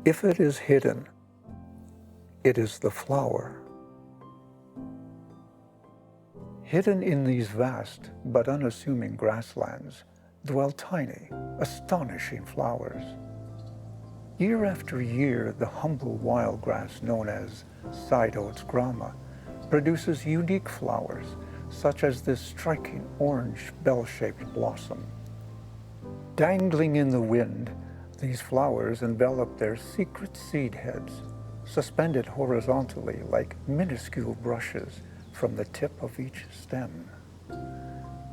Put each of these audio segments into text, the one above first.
If it is hidden, it is the flower. Hidden in these vast but unassuming grasslands dwell tiny, astonishing flowers. Year after year, the humble wild grass known as side oats grama produces unique flowers, such as this striking orange bell-shaped blossom. Dangling in the wind, these flowers envelop their secret seed heads, suspended horizontally like minuscule brushes from the tip of each stem.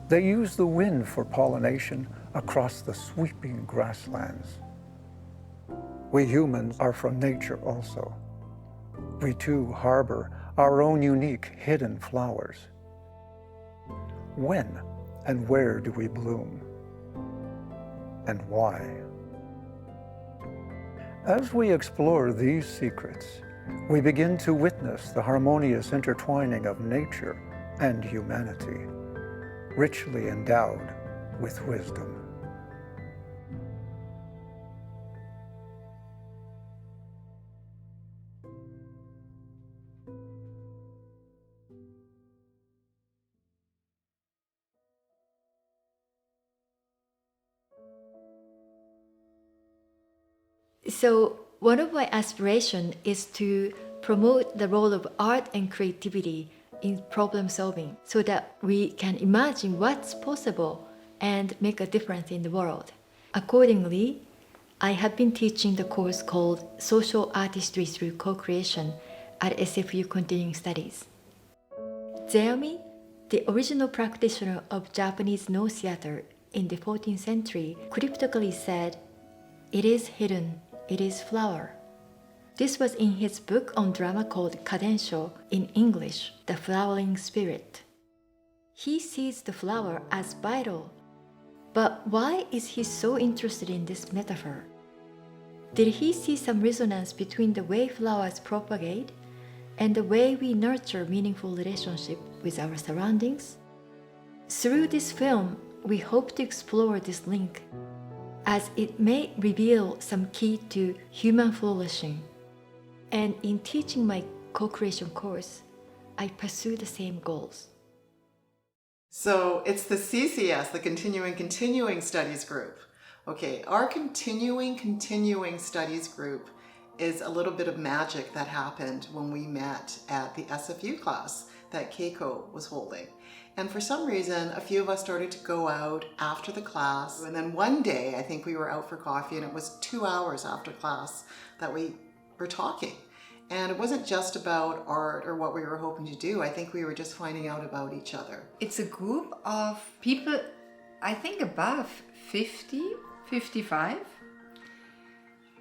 They use the wind for pollination across the sweeping grasslands. We humans are from nature also. We too harbor our own unique hidden flowers. When and where do we bloom? And why? As we explore these secrets, we begin to witness the harmonious intertwining of nature and humanity, richly endowed with wisdom. So one of my aspirations is to promote the role of art and creativity in problem solving so that we can imagine what's possible and make a difference in the world. Accordingly, I have been teaching the course called Social Artistry Through Co-Creation at SFU Continuing Studies. Zeomi, the original practitioner of Japanese no theater in the 14th century, cryptically said, "It is hidden, it is flower." This was in his book on drama called Kadensho, in English, The Flowering Spirit. He sees the flower as vital. But why is he so interested in this metaphor? Did he see some resonance between the way flowers propagate and the way we nurture meaningful relationship with our surroundings? Through this film, we hope to explore this link, as it may reveal some key to human flourishing. And in teaching my co-creation course, I pursue the same goals. So it's the CCS, the Continuing Studies Group. Okay, our Continuing Studies Group is a little bit of magic that happened when we met at the SFU class that Keiko was holding. And for some reason, a few of us started to go out after the class. And then one day, I think we were out for coffee, and it was 2 hours after class that we were talking. And it wasn't just about art or what we were hoping to do. I think we were just finding out about each other. It's a group of people, I think above 50, 55.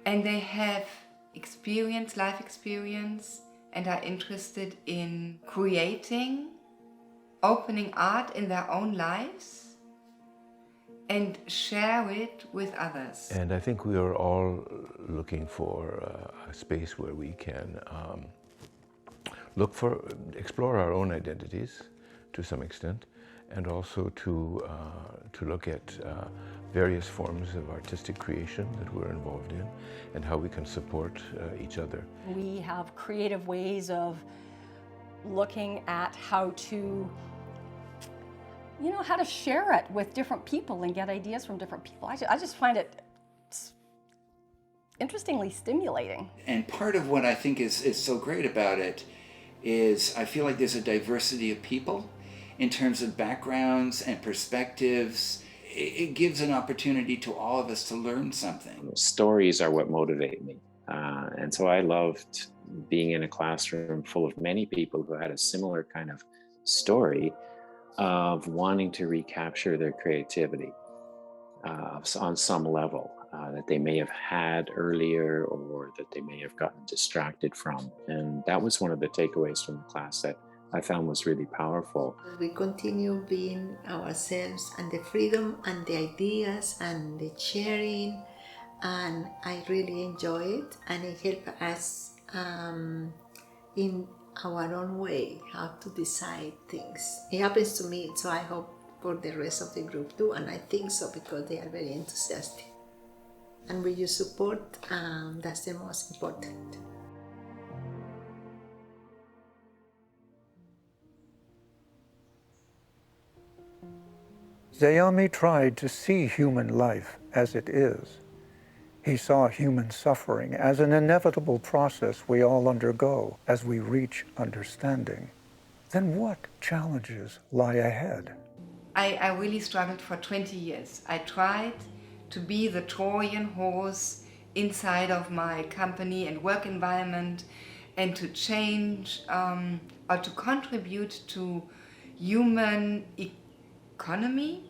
And they have life experience, and are interested in creating, opening art in their own lives and share it with others. And I think we are all looking for a space where we can explore our own identities to some extent, and also to look at various forms of artistic creation that we're involved in and how we can support each other. We have creative ways of looking at how to how to share it with different people and get ideas from different people. I just find it interestingly stimulating. And part of what I think is so great about it is I feel like there's a diversity of people in terms of backgrounds and perspectives. It gives an opportunity to all of us to learn something. Stories are what motivate me. And so I loved being in a classroom full of many people who had a similar kind of story of wanting to recapture their creativity on some level that they may have had earlier or that they may have gotten distracted from. And that was one of the takeaways from the class that I found was really powerful. We continue being ourselves, and the freedom and the ideas and the sharing, and I really enjoy it, and it helps us in our own way how to decide things. It happens to me, so I hope for the rest of the group too, and I think so because they are very enthusiastic. And with your support, that's the most important. Zeami tried to see human life as it is. He saw human suffering as an inevitable process we all undergo as we reach understanding. Then what challenges lie ahead? I really struggled for 20 years. I tried to be the Trojan horse inside of my company and work environment, and to change or to contribute to human economy.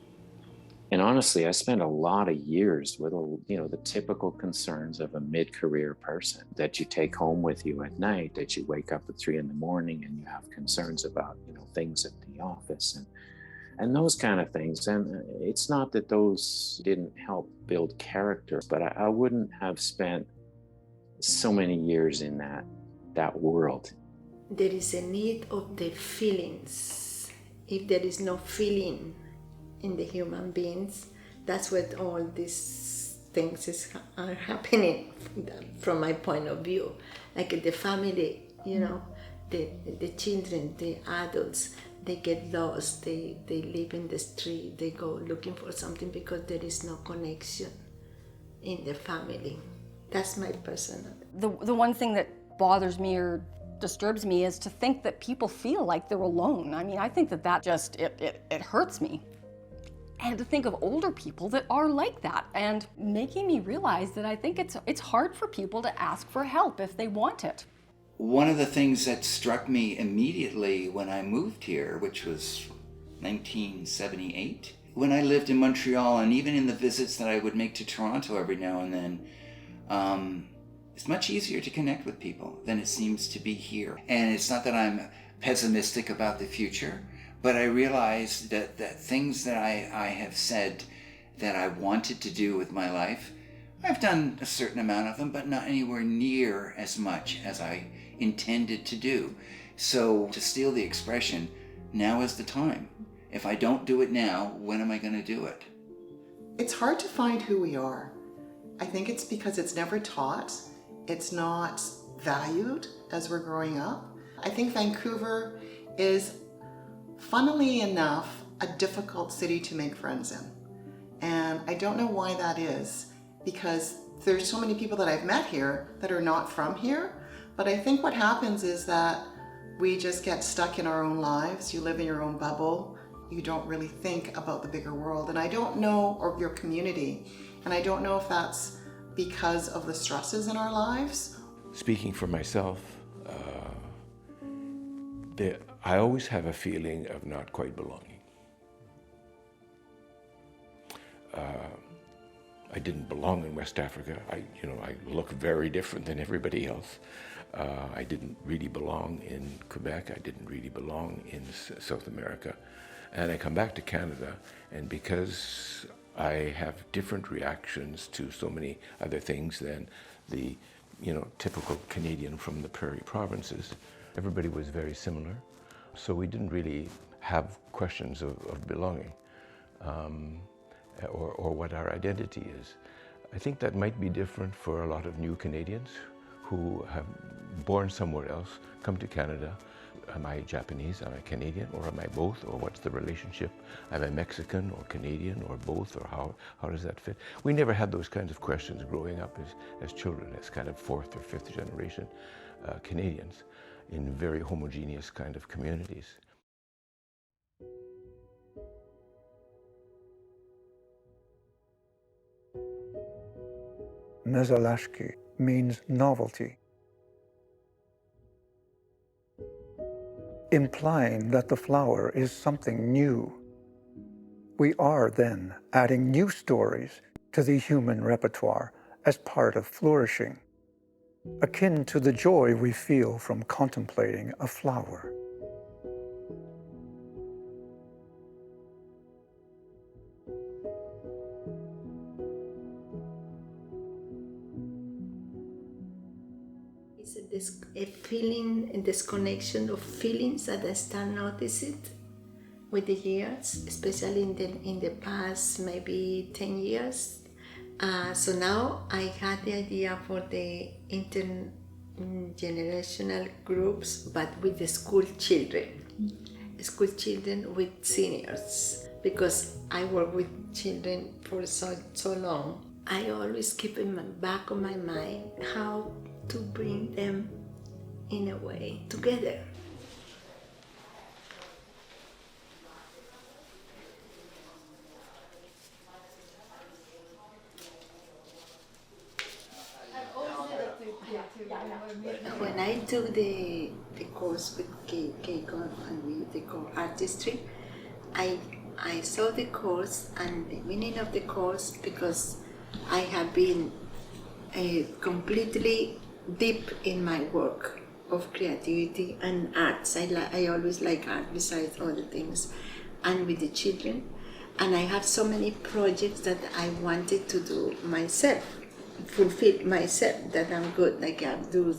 And honestly, I spent a lot of years with, the typical concerns of a mid-career person that you take home with you at night, that you wake up at 3 a.m. and you have concerns about, things at the office and those kind of things. And it's not that those didn't help build character, but I wouldn't have spent so many years in that world. There is a need of the feelings. If there is no feeling in the human beings, that's what all these things are happening from my point of view. Like the family, the children, the adults, they get lost, they live in the street, they go looking for something because there is no connection in the family. That's my personal. The one thing that bothers me or disturbs me is to think that people feel like they're alone. I mean, I think that just, it hurts me. And to think of older people that are like that, and making me realize that I think it's hard for people to ask for help if they want it. One of the things that struck me immediately when I moved here, which was 1978, when I lived in Montreal, and even in the visits that I would make to Toronto every now and then, it's much easier to connect with people than it seems to be here. And it's not that I'm pessimistic about the future, but I realized that things that I have said that I wanted to do with my life, I've done a certain amount of them, but not anywhere near as much as I intended to do. So, to steal the expression, now is the time. If I don't do it now, when am I going to do it? It's hard to find who we are. I think it's because it's never taught. It's not valued as we're growing up. I think Vancouver is, funnily enough, a difficult city to make friends in. And I don't know why that is, because there's so many people that I've met here that are not from here. But I think what happens is that we just get stuck in our own lives. You live in your own bubble. You don't really think about the bigger world. And I don't know, or your community, and I don't know if that's because of the stresses in our lives. Speaking for myself, I always have a feeling of not quite belonging. I didn't belong in West Africa. I look very different than everybody else. I didn't really belong in Quebec. I didn't really belong in South America. And I come back to Canada, and because I have different reactions to so many other things than the typical Canadian from the prairie provinces, everybody was very similar. So we didn't really have questions of belonging or what our identity is. I think that might be different for a lot of new Canadians who have born somewhere else, come to Canada. Am I Japanese, am I Canadian, or am I both, or what's the relationship? Am I Mexican or Canadian or both, or how does that fit? We never had those kinds of questions growing up as children, as kind of fourth or fifth generation Canadians in very homogeneous kind of communities. Nezalashki means novelty, implying that the flower is something new. We are then adding new stories to the human repertoire as part of flourishing, akin to the joy we feel from contemplating a flower. Is a feeling, a disconnection of feelings that I start noticing with the years, especially in the past maybe 10 years, So now I had the idea for the intergenerational groups, but with the school children with seniors, because I work with children for so long. I always keep in the back of my mind how to bring them in a way together. When I took the course with Keiko and with the artistry, I saw the course and the meaning of the course, because I have been completely deep in my work of creativity and arts. I always like art besides other things, and with the children. And I have so many projects that I wanted to do myself, fulfill myself, that I'm good. Like I do,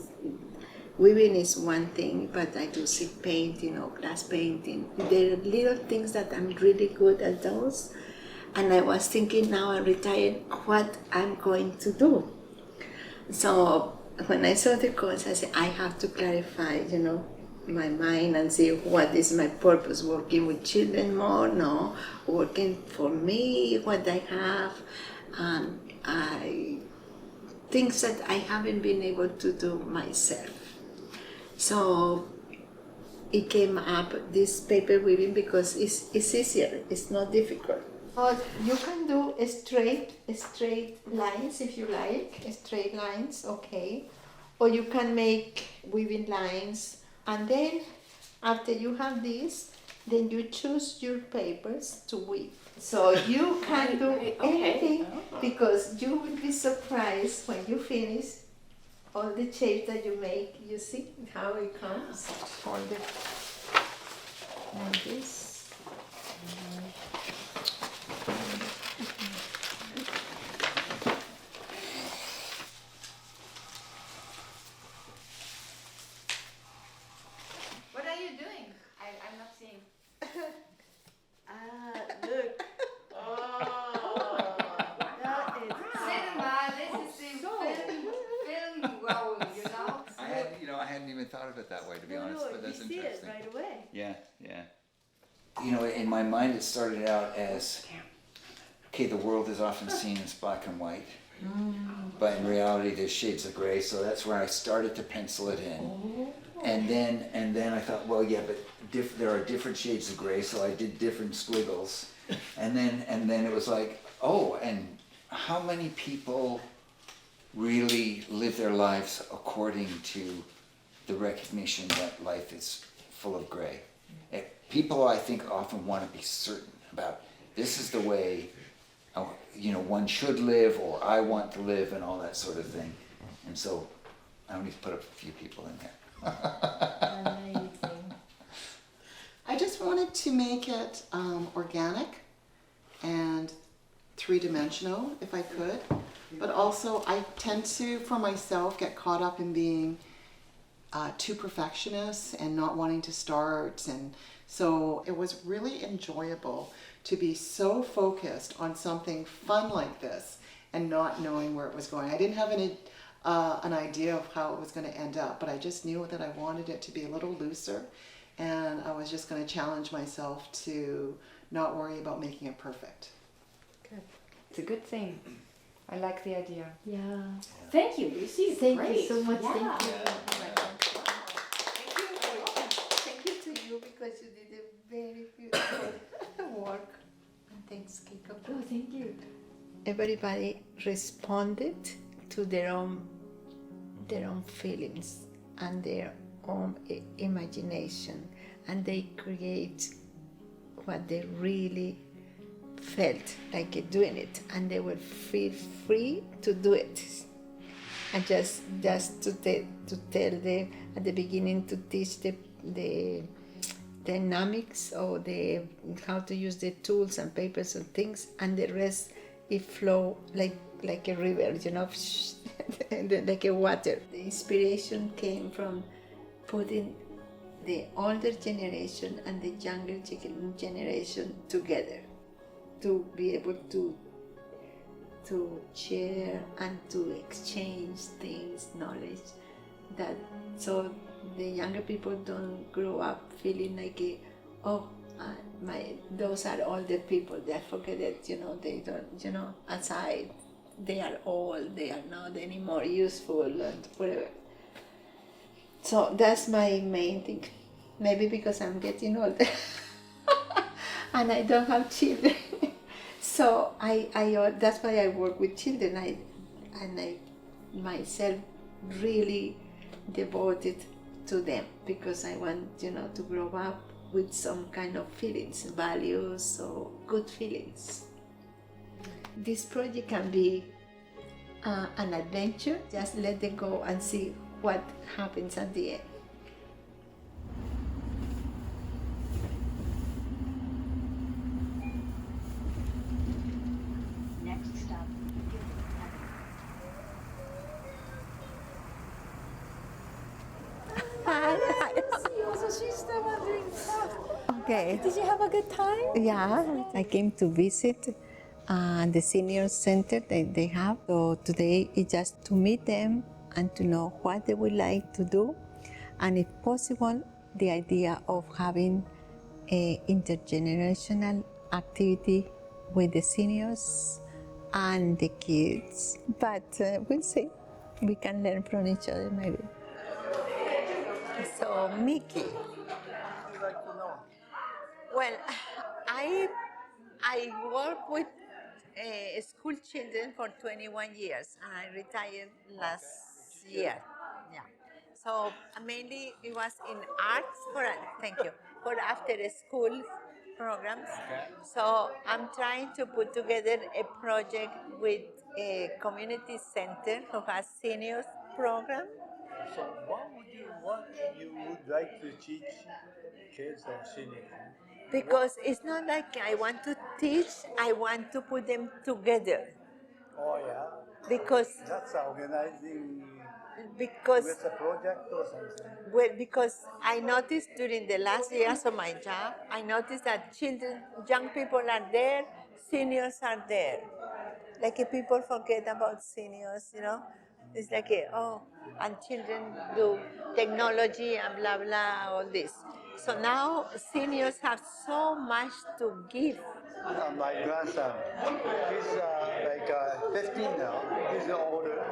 weaving is one thing, but I do silk painting or glass painting. There are little things that I'm really good at those. And I was thinking, now I'm retired, what I'm going to do. So when I saw the course, I said, I have to clarify, my mind and see what is my purpose, working with children more, no, working for me, what I have, and things that I haven't been able to do myself. So it came up, this paper weaving, because it's easier, it's not difficult. You can do straight lines if you like, straight lines, okay. Or you can make weaving lines, and then after you have this, then you choose your papers to weave. So you can do anything, because you will be surprised when you finish all the shapes that you make. You see how it comes, all the like this. What are you doing? I'm not seeing. Look. Cinema, this is the film world, I hadn't even thought of it that way, to be honest, but that's interesting. Right away. Yeah. In my mind it started out as, okay, the world is often seen as black and white, but in reality there's shades of gray, so that's where I started to pencil it in. And then I thought, well, yeah, but there are different shades of gray, so I did different squiggles. And then it was like, oh, and how many people really live their lives according to the recognition that life is full of gray? People, I think, often want to be certain about, this is the way one should live, or I want to live, and all that sort of thing. And so I only put a few people in there. Amazing. I just wanted to make it organic and three-dimensional, if I could. But also, I tend to, for myself, get caught up in being too perfectionist and not wanting to start. And so it was really enjoyable to be so focused on something fun like this and not knowing where it was going. I didn't have an idea of how it was going to end up, but I just knew that I wanted it to be a little looser, and I was just going to challenge myself to not worry about making it perfect. Good. It's a good thing. I like the idea. Yeah. Thank you, Lucy. Thank Great. you so much. Yeah. Thank you. Thank you to you, because you did a very beautiful work. And thanks, Keiko. Oh, thank you. Everybody responded to their own feelings and their own imagination, and they create what they really felt like doing it, and they will feel free to do it. And just to tell them at the beginning, to teach the dynamics, or how to use the tools and papers and things, and the rest it flow like a river, like a water. The inspiration came from putting the older generation and the younger generation together, to be able to to share and to exchange things, knowledge, that so the younger people don't grow up feeling like, those are older people. They forget that, they don't, aside, they are old, they are not anymore useful and whatever. So that's my main thing. Maybe because I'm getting older and I don't have children. So that's why I work with children. I myself really devoted to them because I want, to grow up with some kind of feelings, values, or good feelings. This project can be an adventure. Just let them go and see what happens at the end. Next stop. So she's still wondering. Okay. Did you have a good time? Yeah, I came to visit the senior center that they have. So today is just to meet them and to know what they would like to do, and if possible, the idea of having a intergenerational activity with the seniors and the kids. But we'll see. We can learn from each other maybe. So Mickey. What would you like to know? Well, I work with school children for 21 years, and I retired last year. Yeah. So mainly it was in arts for after school programs. So I'm trying to put together a project with a community center who has seniors program. So what you would like to teach kids or seniors? Because it's not like I want to teach, I want to put them together. Oh yeah. Because That's organizing because with a project or something. well, because I noticed during the last years of my job, I noticed that children, young people are there, seniors are there. Like people forget about seniors, It's like, and children do technology and blah, blah, all this. So now seniors have so much to give. My grandson, he's like 15 now. He's older.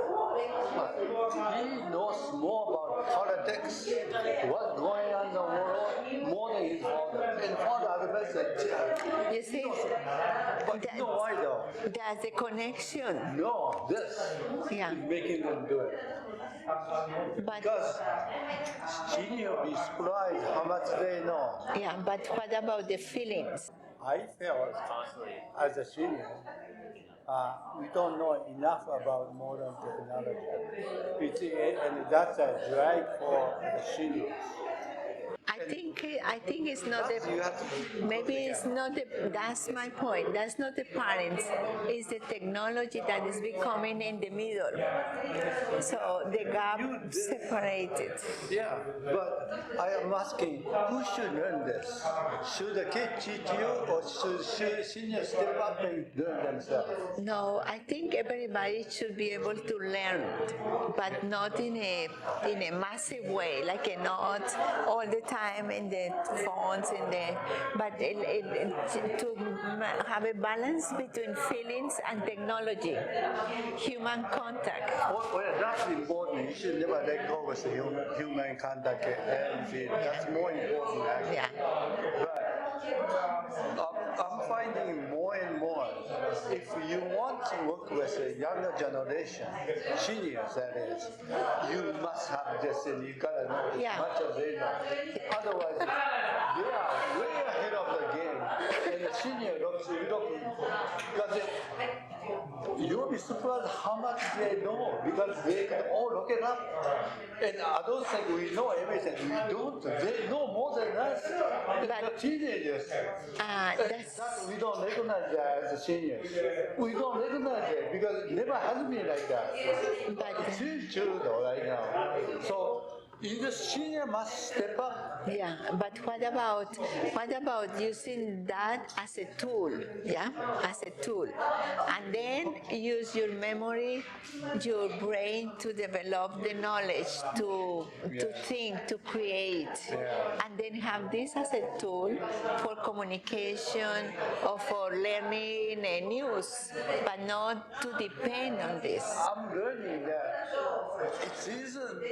But he knows more about politics, what's going on in the world, more than his father. And father has a message. You see, But you know why though? there's a connection. No, this is making them do it. But, Because senior will be surprised how much they know. yeah, but what about the feelings? I felt as a senior, we don't know enough about modern technology. And that's a drag for the seniors. I think it's not maybe it's not that's my point. That's not the parents. It's the technology that is becoming in the middle. So the gap separated. Yeah, but I am asking, who should learn this? Should the kids teach you, or should seniors step up and learn themselves? No, I think everybody should be able to learn, but not in a massive way, like not all the time in the phones, but to have a balance between feelings and technology, human contact. Well, that's important. You should never let go of the human contact and feel. That's more important, actually. Yeah. But I'm finding more and more, if you want to work with a younger generation, seniors that is, you must have this and you gotta know as much as they know. Otherwise, they are way ahead of the game. And the senior because you'll be surprised how much they know, because they can all look it up. And adults think we know everything. We don't. They know more than us. The teenagers. That we don't recognize that as seniors. We don't recognize it because it never has been like that. It seems true though right now. So The senior must step up. Yeah, but what about using that as a tool? Yeah, as a tool, and then use your memory, your brain to develop the knowledge, to think, to create, and then have this as a tool for communication or for learning news, but not to depend on this. I'm learning that it isn't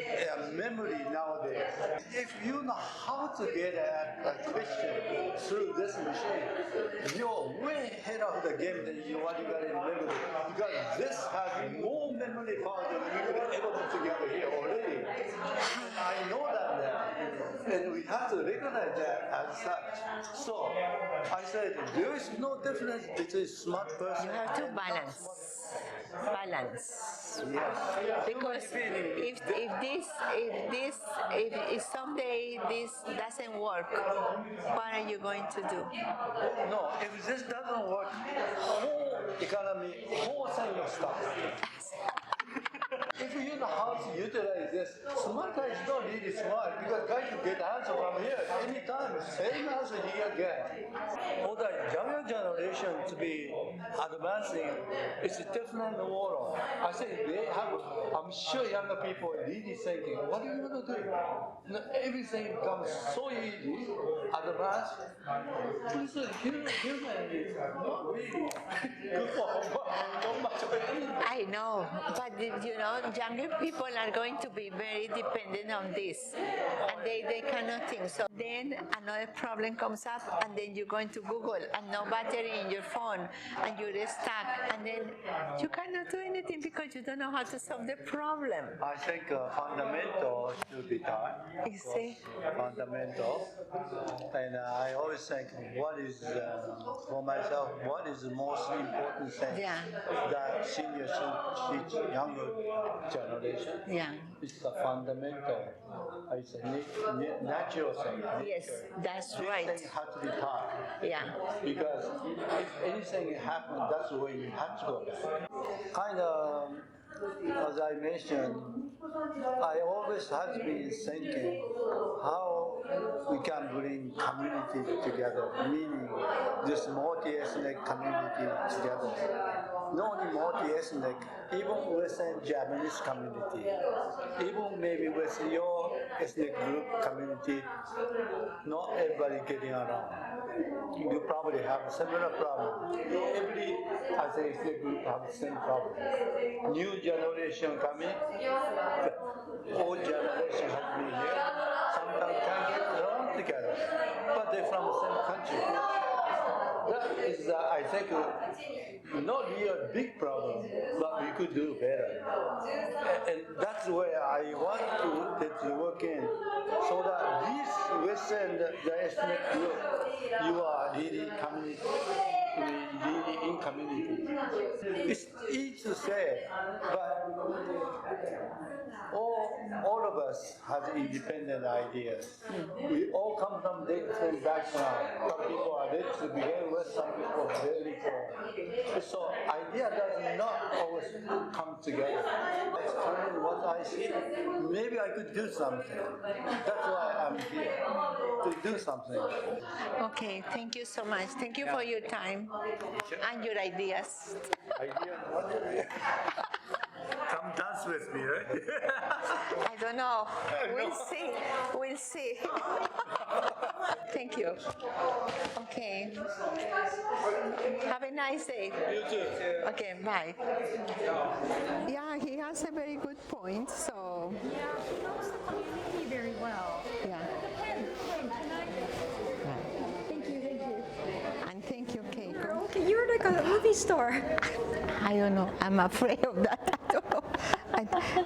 a memory nowadays. If you know how to get at a question through this machine, you're way ahead of the game than what you got in memory. Because this has more memory power than we could ever put together here already. And I know that now. And we have to recognize that as such. So I said, there is no difference between smart person. You have to and balance. not smart. Balance, because if someday this doesn't work, what are you going to do? No, if this doesn't work, whole economy, whole thing will stop. If you know how to utilize this, smart guy is not really smart because guy can get answer from here anytime, same answer he can get. For the younger generation to be advancing, it's a different world. I say they have, I'm sure younger people are really thinking, what are you going to do? You know, everything becomes so easy, advanced. This is human is not really good for not much of anything. I know, but you know, younger people are going to be very dependent on this, and they cannot think. So then another problem comes up, and then you're going to Google, and no battery in your phone, and you're stuck, and then you cannot do anything because you don't know how to solve the problem. I think fundamental should be taught. You see? Fundamental. And I always think, what is, for myself, what is the most important thing that seniors should teach younger generation? Yeah. It's the fundamental. It's a natural thing. Yes, that's This right. thing has to be taught. Yeah. Because if anything happens, that's the way you have to go. Kind of, as I mentioned, I always have been thinking how we can bring community together, meaning this multi-ethnic community together. Not only multi-ethnic, even within Japanese community, even maybe with your ethnic group community, not everybody getting along. You probably have a similar problem. Every, I think, ethnic group have the same problem. New generation coming, old generation has been here. Sometimes can't get along together, but they're from the same country. That is, I think, not really a big problem, but we could do better. And that's where I want to work in, so that this within the ethnic group, you are really community, really in community. It's easy to say, but all of us have independent ideas. We all come from different backgrounds. Some people are rich to begin with, some people are very poor. So idea does not always come together. That's kind of what I see. Maybe I could do something. That's why I'm here, to do something. Okay, thank you so much. Thank you for your time and your ideas. Idea what? Come dance with me, right? I don't know. We'll see. We'll see. Thank you. Okay. Have a nice day. You too. Okay, bye. Yeah, he has a very good point. So, Yeah, he knows the community very well. yeah. Pen, can I? Thank you. And thank you, Keiko. Okay, you're like a movie star. I don't know. I'm afraid of that. I don't know.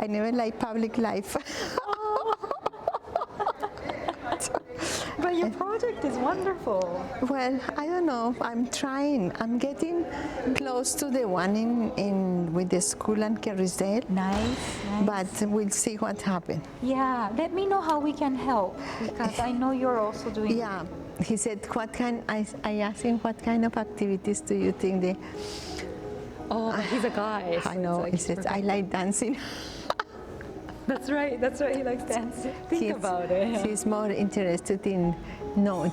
I never like public life. But your project is wonderful. Well, I don't know. I'm trying. I'm getting close to the one in with the school in Kerrisdale. Nice. But we'll see what happens. Yeah, let me know how we can help because I know you're also doing. Yeah. He said, I asked him, what kind of activities do you think they... Oh, but he's a guy. So I know. He says, I like dancing. That's right. That's right. He likes dance. Think about it. He's more interested in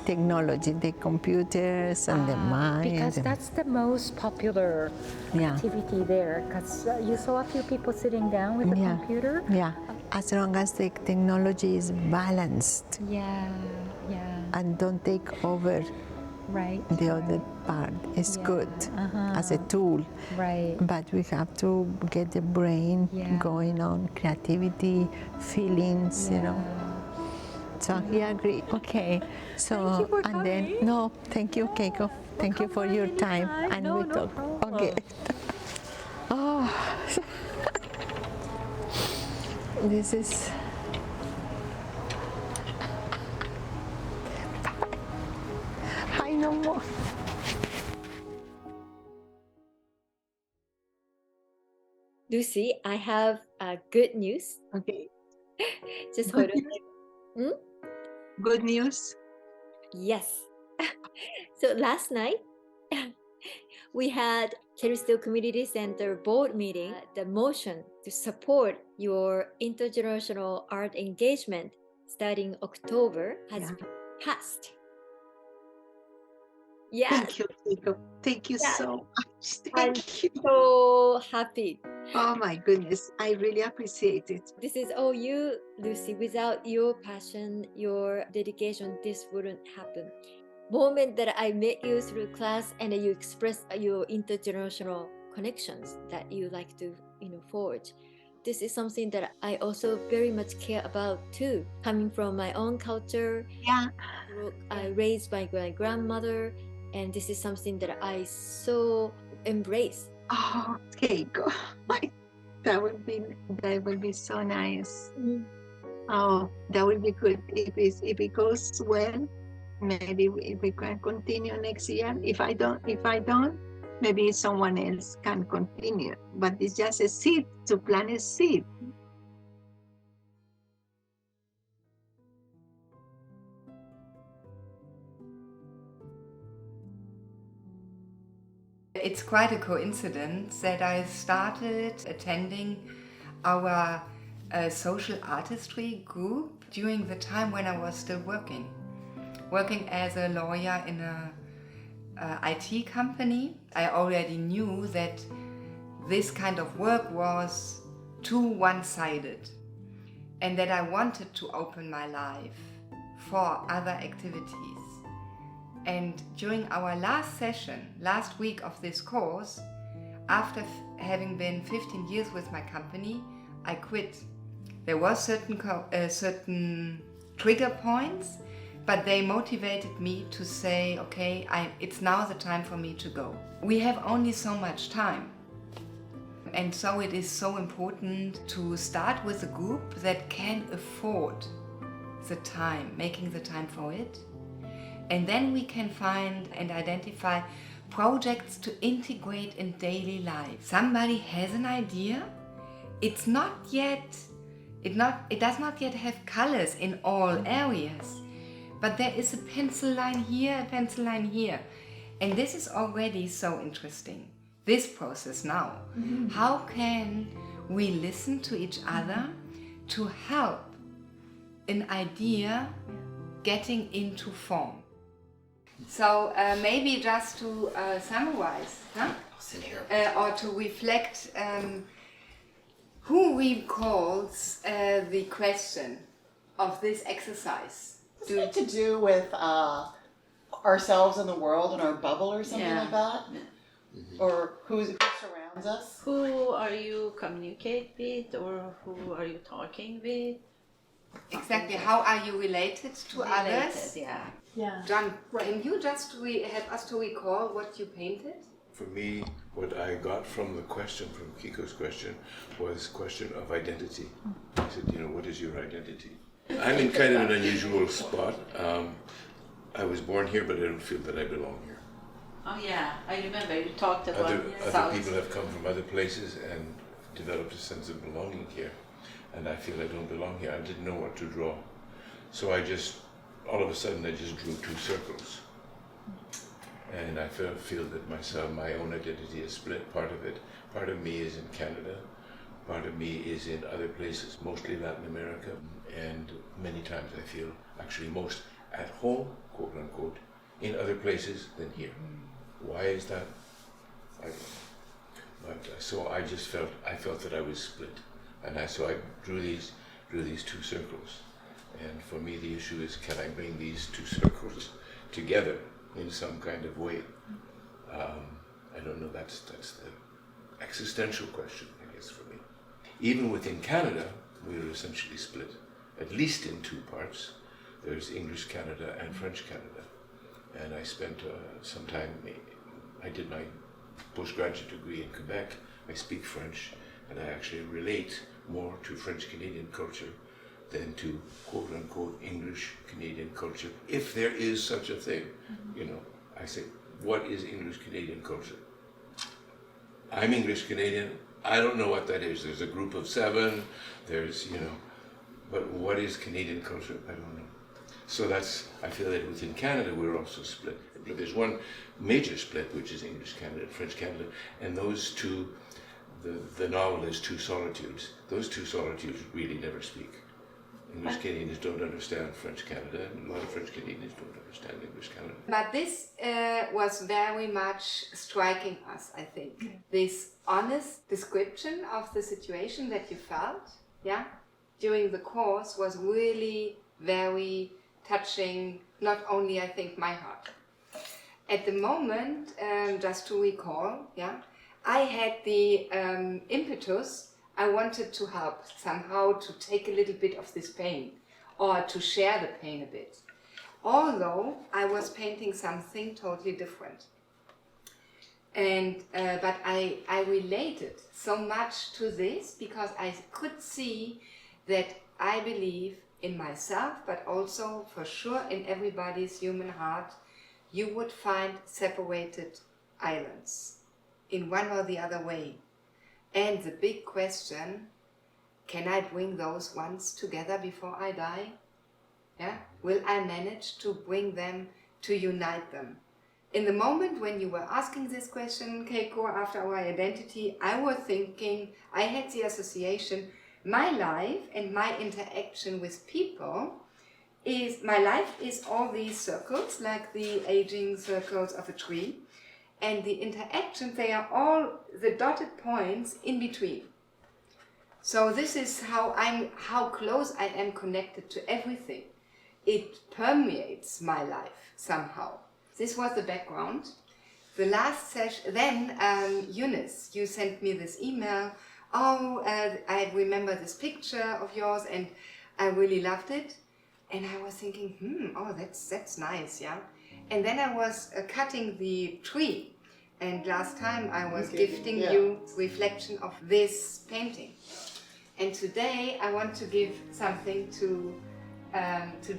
technology, the computers and the mind. Because that's the most popular activity there. Because you saw a few people sitting down with the computer. Yeah, as long as the technology is balanced. Yeah. And don't take over. Right. The other part is good as a tool. Right. But we have to get the brain going on, creativity, feelings, you know. So he agreed. Okay. So thank you for and coming. then no, thank you, Keiko. Thank you for your time. And no, we no talk. problem. Okay. Oh, this is. I no more. Lucy, I have good news. Okay. Just hold on. Good news. Yes. So last night, we had Callisto Community Center board meeting. The motion to support your intergenerational art engagement starting October has been passed. Yes. Thank you, Keiko. Thank you so much. Thank you. So happy. Oh my goodness, I really appreciate it. This is all you, Lucy. Without your passion, your dedication, this wouldn't happen. Moment that I met you through class and you expressed your intergenerational connections that you like to, forge. This is something that I also very much care about too. Coming from my own culture, I raised by my grandmother, and this is something that I so embrace. Oh, Keiko, that would be so nice. Oh, that would be good if it goes well. Maybe we can continue next year. If I don't, maybe someone else can continue. But it's just a seed, to plant a seed. It's quite a coincidence that I started attending our social artistry group during the time when I was still working as a lawyer in a IT company. I already knew that this kind of work was too one-sided and that I wanted to open my life for other activities. And during our last session, last week of this course, after having been 15 years with my company, I quit. There were certain trigger points, but they motivated me to say, okay, it's now the time for me to go. We have only so much time. And so it is so important to start with a group that can afford the time, making the time for it. And then we can find and identify projects to integrate in daily life. Somebody has an idea. It does not yet have colors in all areas, but there is a pencil line here, a pencil line here. And this is already so interesting, this process now. How can we listen to each other to help an idea getting into form? So maybe just to summarize, or to reflect, who recalls the question of this exercise? Does it to do with ourselves in the world and our bubble or something like that? Or who surrounds us? Who are you communicate with, or who are you talking with? Exactly. How are you related to others? Yeah. John, can you just help us to recall what you painted? For me, what I got from the question, from Kiko's question, was question of identity. I said, what is your identity? I'm in kind of an unusual spot. I was born here, but I don't feel that I belong here. Oh yeah, I remember you talked about other people have come from other places and developed a sense of belonging here. And I feel I don't belong here. I didn't know what to draw. So all of a sudden I just drew two circles. And I feel that my own identity is split. Part of me is in Canada, part of me is in other places, mostly Latin America, and many times I feel actually most at home, quote unquote, in other places than here. Why is that? I don't know. But so I just felt that I was split, and so I drew these two circles. And for me, the issue is, can I bring these two circles together in some kind of way? I don't know. That's the existential question, I guess, for me. Even within Canada, we are essentially split, at least in two parts. There's English Canada and French Canada. And I spent some time, I did my postgraduate degree in Quebec. I speak French, and I actually relate more to French-Canadian culture than to quote-unquote English-Canadian culture, if there is such a thing. You know, I say, what is English-Canadian culture? I'm English-Canadian, I don't know what that is. There's a group of 7, there's, you know, but what is Canadian culture? I don't know. So I feel that within Canada we're also split. There's one major split, which is English Canada and French Canada, and those two, the novel is Two Solitudes. Those two solitudes really never speak. English Canadians don't understand French Canada, and a lot of French Canadians don't understand English Canada. But this was very much striking us, I think. This honest description of the situation that you felt, yeah, during the course was really very touching, not only, I think, my heart. At the moment, just to recall, yeah, I had the impetus. I wanted to help somehow to take a little bit of this pain or to share the pain a bit. Although I was painting something totally different. And but I related so much to this because I could see that I believe in myself, but also for sure in everybody's human heart, you would find separated islands in one or the other way. And the big question, can I bring those ones together before I die? Yeah? Will I manage to bring them, to unite them? In the moment when you were asking this question, Keiko, after our identity, I was thinking, I had the association, my life and my interaction with people my life is all these circles, like the aging circles of a tree. And the interactions, they are all the dotted points in between. So this is how close I am connected to everything. It permeates my life somehow. This was the background. The last session, then Eunice, you sent me this email. I remember this picture of yours and I really loved it. And I was thinking, that's nice, yeah. And then I was cutting the tree. And last time I was gifting you reflection of this painting. And today I want to give something to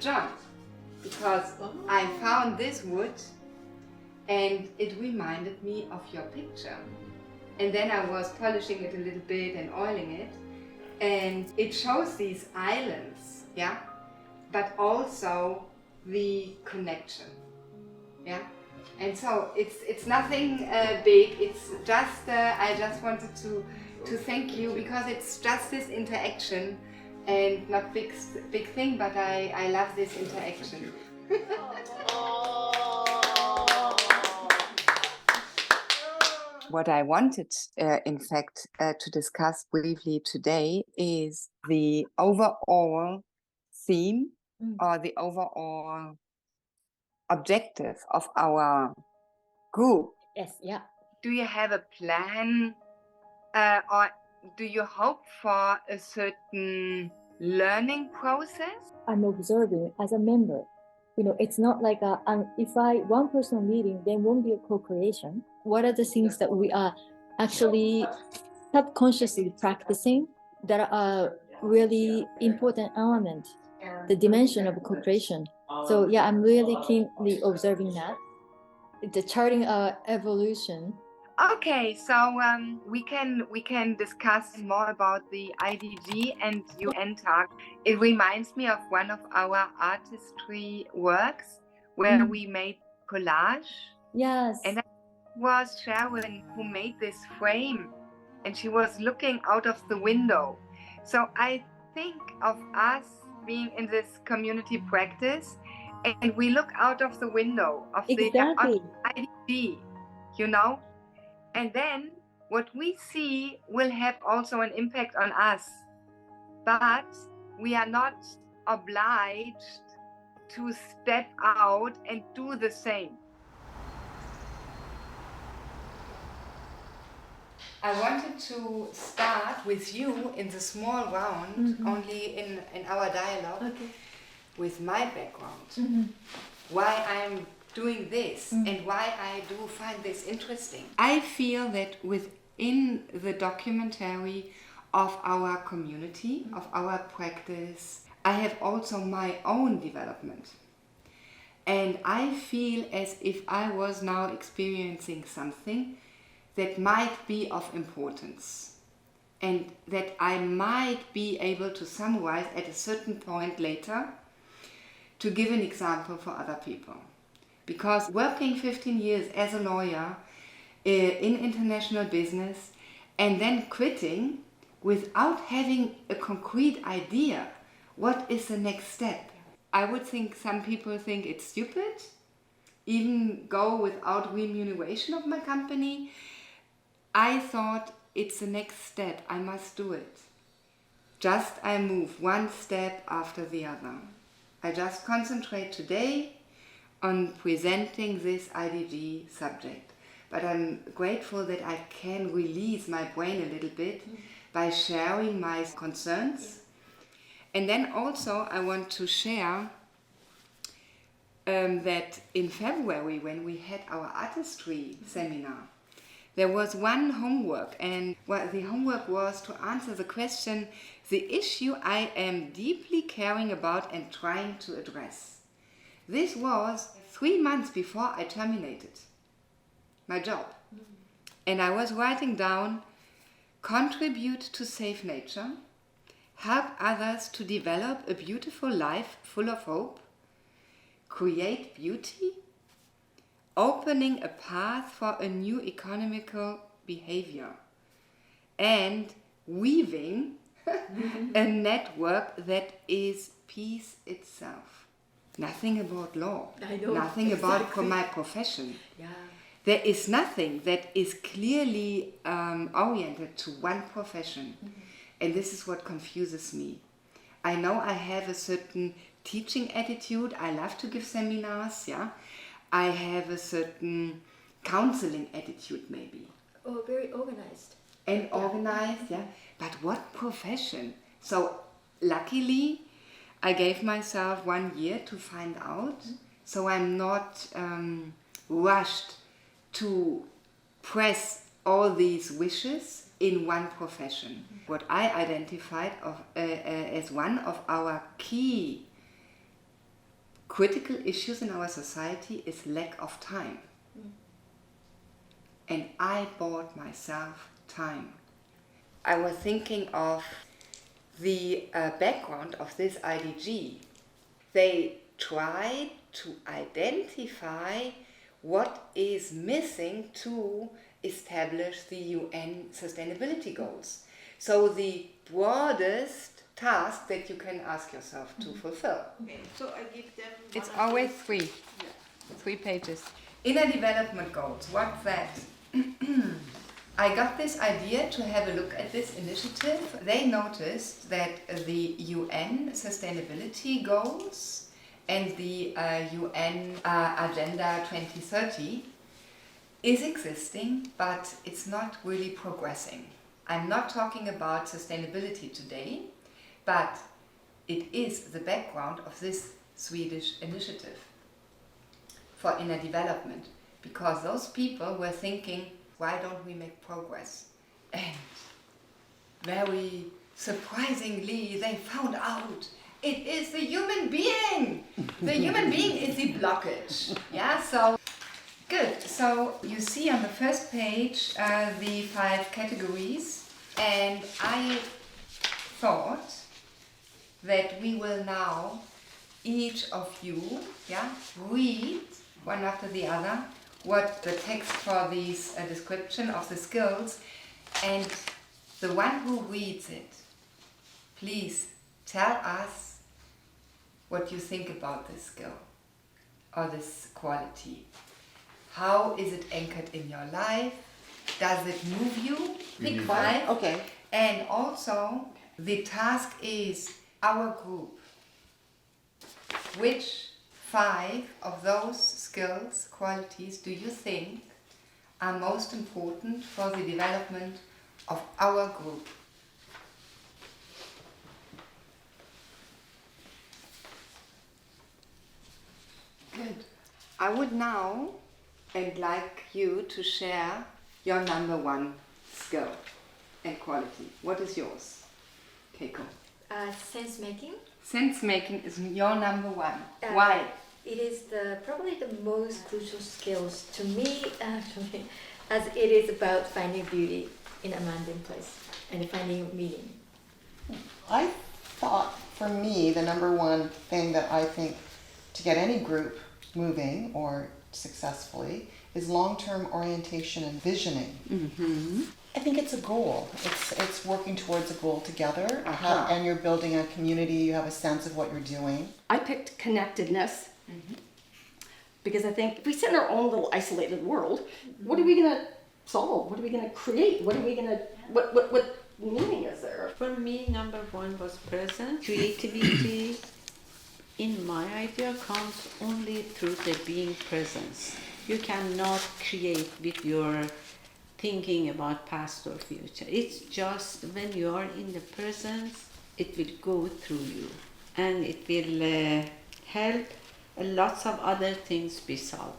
John, because I found this wood and it reminded me of your picture. And then I was polishing it a little bit and oiling it, and it shows these islands, yeah, but also the connection, yeah. And so it's nothing big. It's just I just wanted to thank you because it's just this interaction, and not big thing, but I love this interaction. What I wanted, in fact, to discuss briefly today is the overall theme or the overall objective of our group. Yes, yeah. Do you have a plan or do you hope for a certain learning process? I'm observing as a member. You know, it's not like if one person leading, then won't be a co-creation. What are the things that we are actually subconsciously practicing that are really important element, the dimension of co-creation. So yeah, I'm really keenly observing that. The charting evolution. Okay, so we can discuss more about the IDG and UN talk. It reminds me of one of our artistry works where we made collage. Yes. And that was Sharon who made this frame and she was looking out of the window. So I think of us being in this community practice, and we look out of the window of Exactly. the IDG, you know, and then what we see will have also an impact on us, but we are not obliged to step out and do the same. I wanted to start with you in the small round, only in our dialogue, with my background, why I'm doing this and why I do find this interesting. I feel that within the documentary of our community, of our practice, I have also my own development. And I feel as if I was now experiencing something that might be of importance and that I might be able to summarize at a certain point later to give an example for other people. Because working 15 years as a lawyer in international business and then quitting without having a concrete idea, what is the next step? I would think some people think it's stupid, even go without remuneration of my company. I thought it's the next step, I must do it. Just I move one step after the other. I just concentrate today on presenting this IDG subject. But I'm grateful that I can release my brain a little bit by sharing my concerns. And then also I want to share that in February, when we had our artistry seminar, there was one homework, and the homework was to answer the question, the issue I am deeply caring about and trying to address. This was 3 months before I terminated my job. And I was writing down, contribute to save nature, help others to develop a beautiful life full of hope, create beauty, opening a path for a new economical behavior, and weaving a network that is peace itself. Nothing about law, nothing about my profession. Yeah. There is nothing that is clearly oriented to one profession. And this is what confuses me. I know I have a certain teaching attitude. I love to give seminars, yeah. I have a certain counseling attitude, maybe. Oh, very organized. And organized, yeah. But what profession? So luckily, I gave myself 1 year to find out. So I'm not rushed to press all these wishes in one profession. What I identified as one of our key critical issues in our society is lack of time. And I bought myself time. I was thinking of the background of this IDG. They tried to identify what is missing to establish the UN sustainability goals. So the broadest task that you can ask yourself to fulfill. Okay, so I give them. It's always 3 pages. Inner development goals, what's that? I got this idea to have a look at this initiative. They noticed that the UN sustainability goals and the UN Agenda 2030 is existing, but it's not really progressing. I'm not talking about sustainability today, but it is the background of this Swedish initiative for inner development, because those people were thinking, why don't we make progress? And very surprisingly, they found out it is the human being. The human being is the blockage. Yeah, so good. So you see on the first page the 5 categories, and I thought that we will now, each of you, read one after the other what the text for these description of the skills, and the one who reads it, please tell us what you think about this skill or this quality. How is it anchored in your life? Does it move you? Pick 5. Okay. And also, the task is our group. Which 5 of those skills, qualities, do you think are most important for the development of our group? Good. I would now like you to share your number 1 skill and quality. What is yours, Keiko? Sense making. Sense making is your number 1. Why? It is probably the most crucial skills to me, actually, as it is about finding beauty in a mundane place and finding meaning. I thought for me the number 1 thing that I think to get any group moving or successfully is long-term orientation and visioning. Mm-hmm. I think it's a goal. It's working towards a goal together, and you're building a community. You have a sense of what you're doing. I picked connectedness because I think if we sit in our own little isolated world, what are we going to solve? What are we going to create? What are we going to, what meaning is there? For me, number 1 was presence. Creativity, in my idea, comes only through the being presence. You cannot create with your thinking about past or future. It's just when you are in the presence, it will go through you, and it will help lots of other things be solved.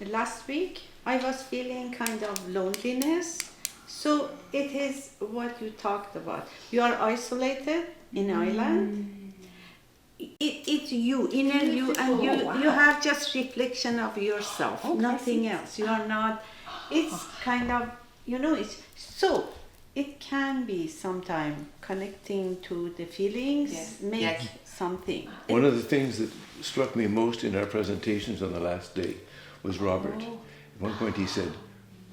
Last week, I was feeling kind of loneliness, so it is what you talked about. You are isolated in island. It's you, inner you, and you have just reflection of yourself, nothing else. You are not, it's kind of, it's, so it can be sometime connecting to the feelings, make something. One of the things that struck me most in our presentations on the last day was Robert. At one point he said,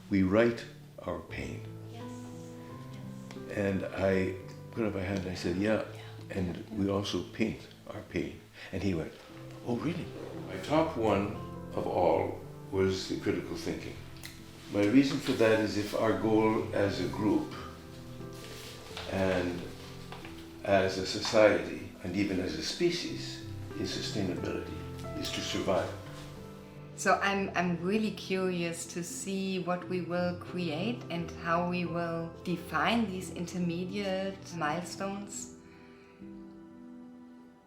"We write our pain." Yes. And I put up my hand and I said, "Yeah, and we also paint our pain." And he went, "Oh, really?" My top one of all was the critical thinking. My reason for that is if our goal as a group and as a society and even as a species is sustainability, is to survive. So I'm really curious to see what we will create and how we will define these intermediate milestones.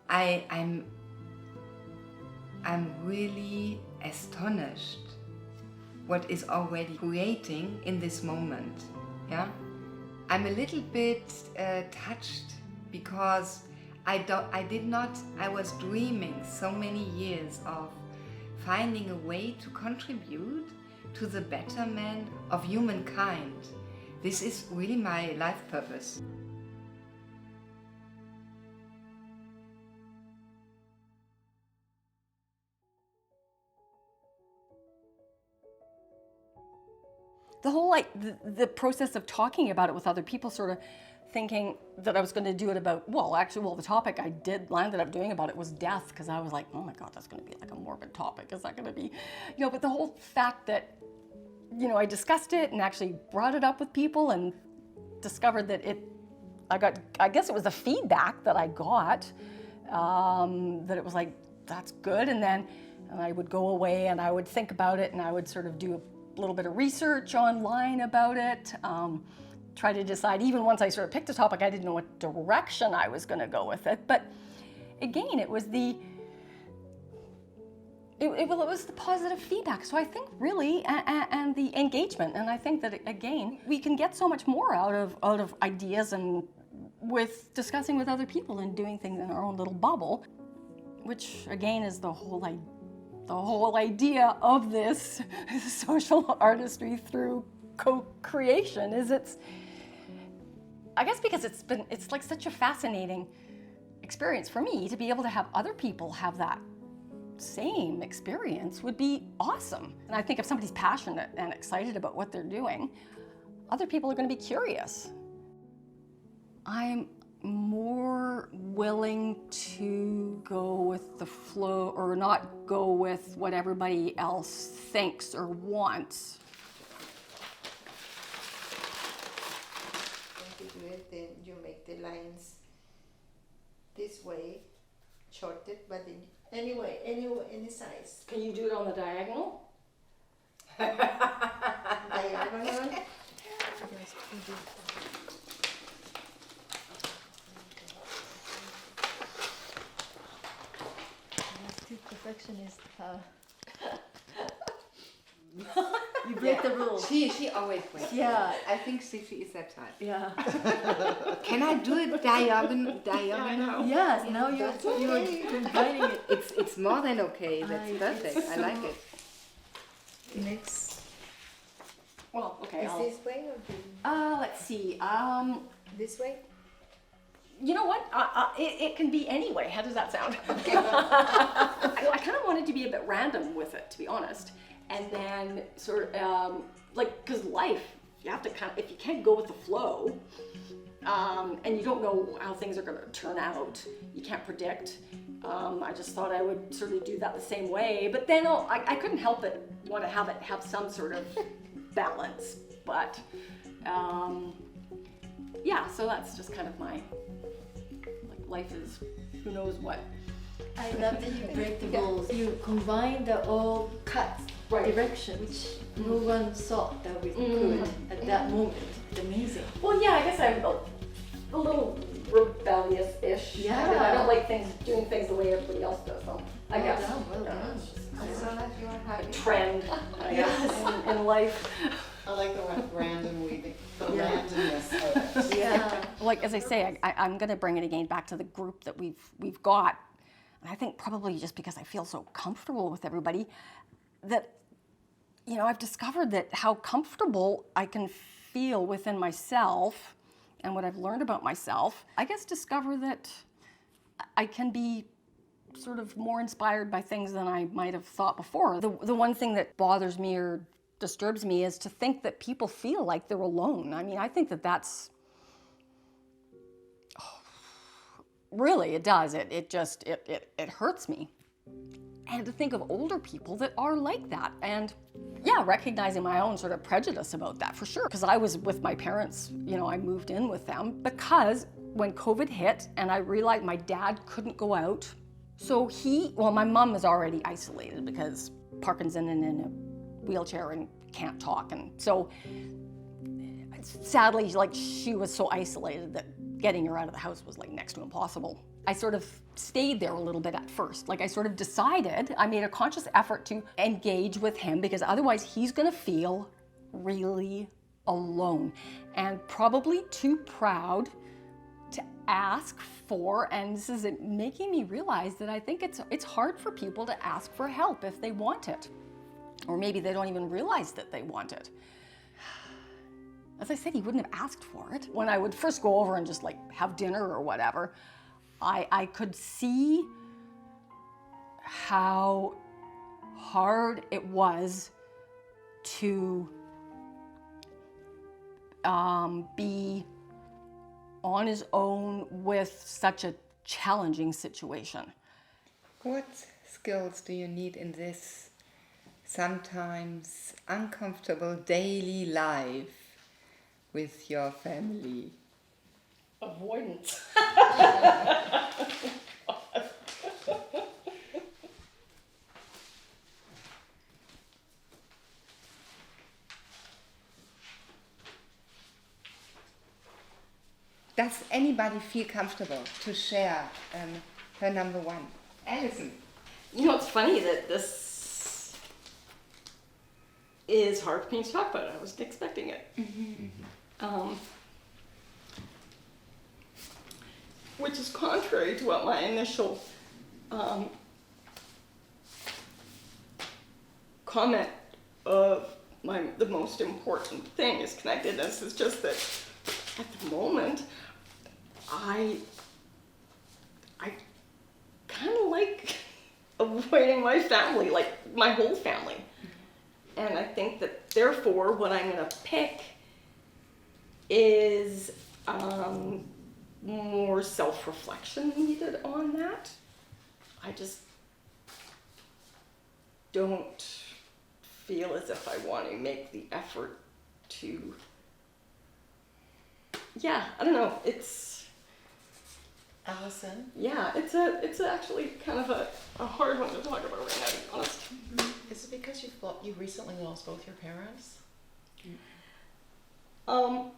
I'm really astonished what is already creating in this moment. Yeah, I'm a little bit touched because I was dreaming so many years of finding a way to contribute to the betterment of humankind. This is really my life purpose. The whole the process of talking about it with other people, sort of thinking that I was going to do it about, the topic I landed up doing about it was death, because I was like, oh my God, that's going to be like a morbid topic. Is that going to be, but the whole fact that, I discussed it and actually brought it up with people and discovered that I guess it was the feedback that I got, that it was like, that's good. And then I would go away and I would think about it and I would sort of do a little bit of research online about it, try to decide. Even once I sort of picked a topic, I didn't know what direction I was going to go with it. But again, it was the positive feedback. So I think really, and the engagement. And I think that again, we can get so much more out of ideas and with discussing with other people and doing things in our own little bubble, which again is the whole idea of this social artistry through co-creation. I guess because it's like such a fascinating experience for me to be able to have other people have that same experience would be awesome. And I think if somebody's passionate and excited about what they're doing, other people are going to be curious. I'm more willing to go with the flow or not go with what everybody else thinks or wants. When you do it, then you make the lines this way, shorted, but then anyway, any size. Can you do it on the diagonal? Diagonal. Perfectionist. You break the rules. She always breaks. Yeah. I think Sifi is that type. Yeah. Can I do it diagonal? Yes, now you're combining it. It's more than okay. That's perfect. I like it. Next. Well, okay. Is this way or Let's see. this way? You know what? It can be any way. How does that sound? I kind of wanted to be a bit random with it, to be honest. And then sort of, because life, you have to if you can't go with the flow, and you don't know how things are going to turn out, you can't predict. I just thought I would sort of do that the same way. But then I couldn't help it, want to have some sort of balance. But, yeah, so that's just kind of my... life is who knows what. I love that you break the rules. You combine the all cuts direction, which no one thought that we could at that moment. It's amazing. Well, yeah, I guess I'm a little rebellious-ish. Yeah. I don't like doing things the way everybody else does, so I guess. Well done. As long as you are happy. Trend, I guess, in life. I like the word random weaving, the randomness of it. Yeah. Like, as I say, I'm going to bring it again back to the group that we've got. And I think probably just because I feel so comfortable with everybody that, I've discovered that how comfortable I can feel within myself and what I've learned about myself, I guess discover that I can be sort of more inspired by things than I might have thought before. The one thing that bothers me or disturbs me is to think that people feel like they're alone. I mean, I think that's... really, it does. It just hurts me. And to think of older people that are like that. And yeah, recognizing my own sort of prejudice about that, for sure. Because I was with my parents, I moved in with them because when COVID hit and I realized my dad couldn't go out, so my mom is already isolated because Parkinson and in a wheelchair and can't talk. And so sadly, she was so isolated that getting her out of the house was next to impossible. I sort of stayed there a little bit at first. I sort of decided, I made a conscious effort to engage with him because otherwise he's gonna feel really alone and probably too proud to ask for, and this is making me realize that I think it's hard for people to ask for help if they want it. Or maybe they don't even realize that they want it. As I said, he wouldn't have asked for it. When I would first go over and just have dinner or whatever, I could see how hard it was to be on his own with such a challenging situation. What skills do you need in this sometimes uncomfortable daily life with your family? Avoidance. Does anybody feel comfortable to share her number one? Alison. It's funny that this is hard for me to talk about. I wasn't expecting it. Which is contrary to what my initial comment of the most important thing is connectedness. It's just that at the moment, I kind of like avoiding my family, my whole family. And I think that therefore what I'm going to pick is more self-reflection needed on that. I just don't feel as if I want to make the effort to, yeah, I don't know, it's, Allison? yeah, it's actually kind of a hard one to talk about right now, to be honest. Is it because you recently lost both your parents? And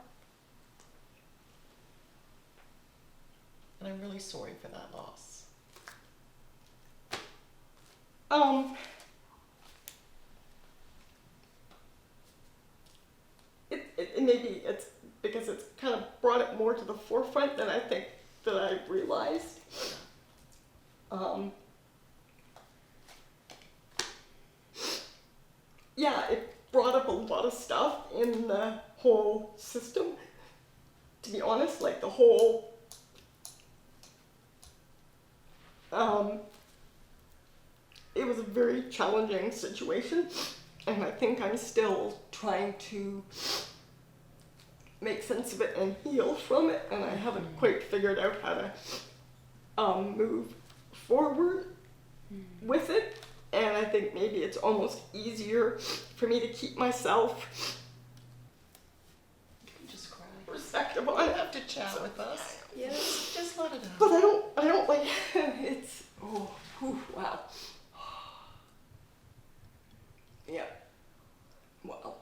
I'm really sorry for that loss. Maybe it's because it's kind of brought it more to the forefront than I think that I realized. Yeah, it brought up a lot of stuff in the whole system. To be honest, like the whole it was a very challenging situation, and I think I'm still trying to make sense of it and heal from it, and I haven't quite figured out how to move forward with it. And I think maybe it's almost easier for me to keep myself Just cry. perspective on You it. have to chat with us. Yes. Just let it out. But I don't like, it's, oh, whew, wow. Yeah. Wow.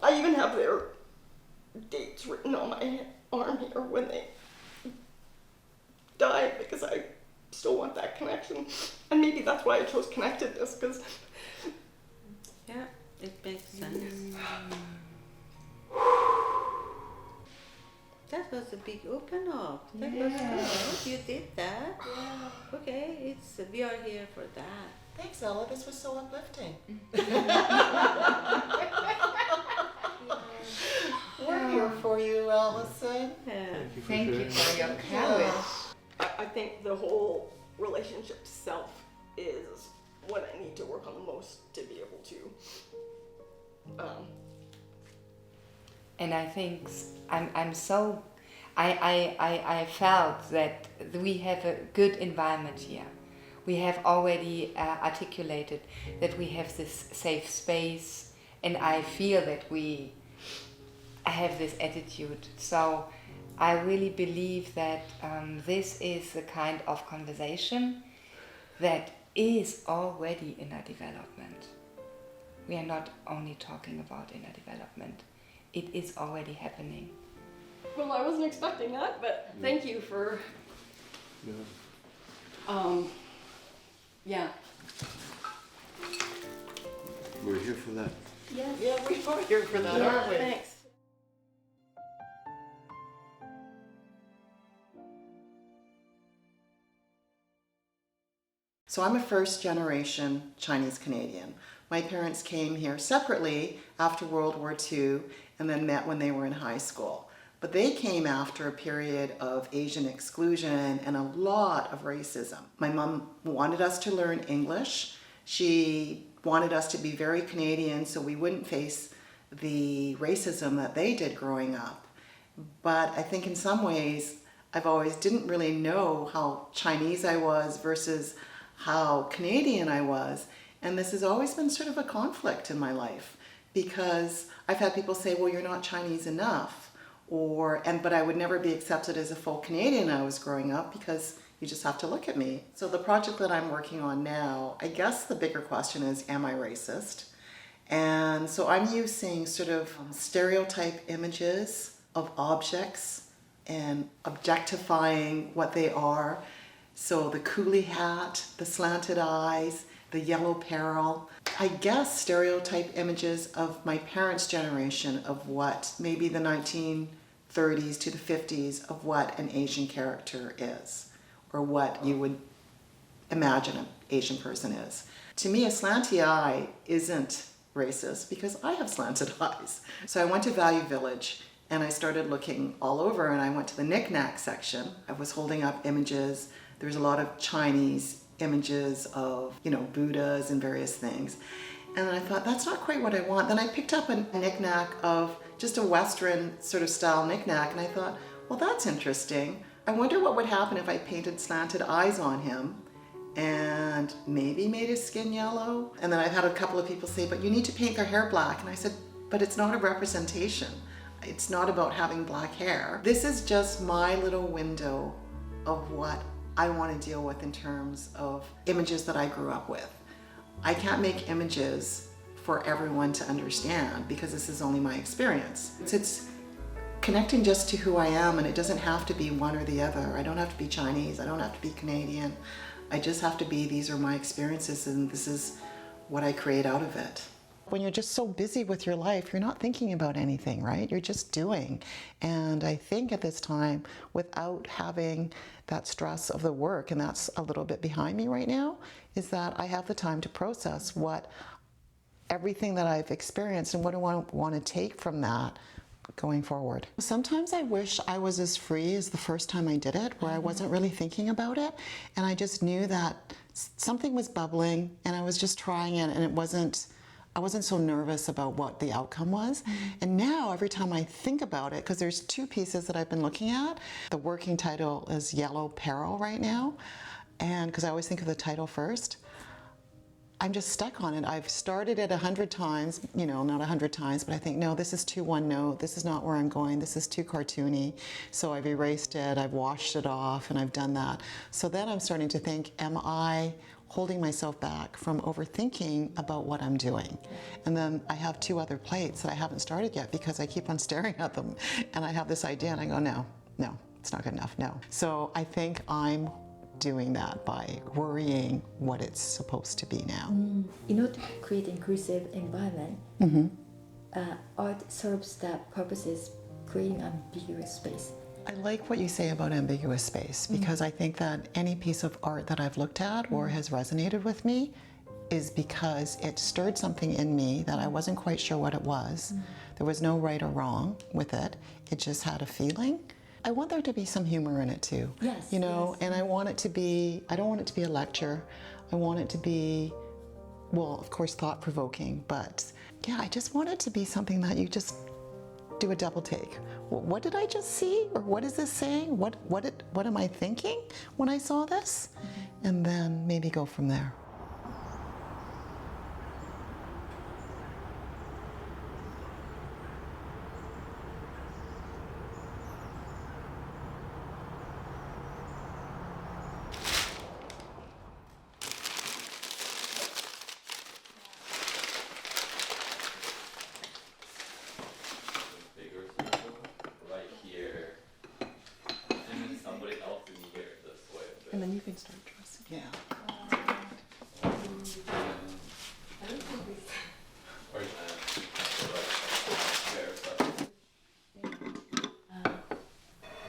I even have their dates written on my arm here when they died, because I still want that connection. And maybe that's why I chose connectedness, because Yeah, it makes sense. That was a big open up. That was good. You did that. Yeah. Okay, we are here for that. Thanks, Ella. This was so uplifting. We're here for you, Allison. Yeah. Thank you for your courage. I think the whole relationship to self is what I need to work on the most to be able to. And I think I felt that we have a good environment here. We have already articulated that we have this safe space, and I feel that we have this attitude. So I really believe that this is the kind of conversation that is already in a development. We are not only talking about inner development. It is already happening. Well, I wasn't expecting that, but thank you for. Yeah. We're here for that. Yes. Yeah, we are here for that, aren't we? Thanks. So I'm a first generation Chinese Canadian. My parents came here separately after World War II and then met when they were in high school. But they came after a period of Asian exclusion and a lot of racism. My mom wanted us to learn English. She wanted us to be very Canadian so we wouldn't face the racism that they did growing up. But I think in some ways I've always didn't really know how Chinese I was versus how Canadian I was. And this has always been sort of a conflict in my life because I've had people say, well, you're not Chinese enough. But I would never be accepted as a full Canadian I was growing up because you just have to look at me. So the project that I'm working on now, I guess the bigger question is, am I racist? And so I'm using sort of stereotype images of objects and objectifying what they are. So the coolie hat, the slanted eyes, the yellow peril. I guess stereotype images of my parents' generation of what maybe the 1930s to the 50s of what an Asian character is, or what you would imagine an Asian person is. To me, a slanty eye isn't racist because I have slanted eyes. So I went to Value Village and I started looking all over, and I went to the knick-knack section. I was holding up images. There was a lot of Chinese images of, Buddhas and various things. And I thought, that's not quite what I want. Then I picked up a knick-knack of just a Western sort of style knick-knack, and I thought, well, that's interesting. I wonder what would happen if I painted slanted eyes on him and maybe made his skin yellow. And then I've had a couple of people say, but you need to paint their hair black. And I said, but it's not a representation. It's not about having black hair. This is just my little window of what I want to deal with in terms of images that I grew up with. I can't make images for everyone to understand because this is only my experience. It's connecting just to who I am, and it doesn't have to be one or the other. I don't have to be Chinese, I don't have to be Canadian. I just have to be, these are my experiences and this is what I create out of it. When you're just so busy with your life, you're not thinking about anything, right? You're just doing. And I think at this time, without having that stress of the work, and that's a little bit behind me right now, is that I have the time to process everything that I've experienced and what do I want to take from that going forward. Sometimes I wish I was as free as the first time I did it, where I wasn't really thinking about it, and I just knew that something was bubbling and I was just trying it, and I wasn't so nervous about what the outcome was. And now every time I think about it, because there's two pieces that I've been looking at, the working title is Yellow Peril right now, and because I always think of the title first, I'm just stuck on it. I've started it 100 times, not 100 times, but I think, no, this is too one note. This is not where I'm going. This is too cartoony. So I've erased it, I've washed it off, and I've done that. So then I'm starting to think, am I holding myself back from overthinking about what I'm doing? And then I have 2 other plates that I haven't started yet because I keep on staring at them. And I have this idea and I go, no, it's not good enough, no. So I think I'm doing that by worrying what it's supposed to be now. In order to create inclusive environment, art serves that purposes, creating ambiguous space. I like what you say about ambiguous space because I think that any piece of art that I've looked at or has resonated with me is because it stirred something in me that I wasn't quite sure what it was. There was no right or wrong with it. It just had a feeling. I want there to be some humor in it too. Yes. And I want it to be, I don't want it to be a lecture. I want it to be, well, of course, thought-provoking, but yeah, I just want it to be something that you just do a double take. What did I just see? Or what is this saying? What am I thinking when I saw this? And then maybe go from there. And then you can start dressing. Yeah.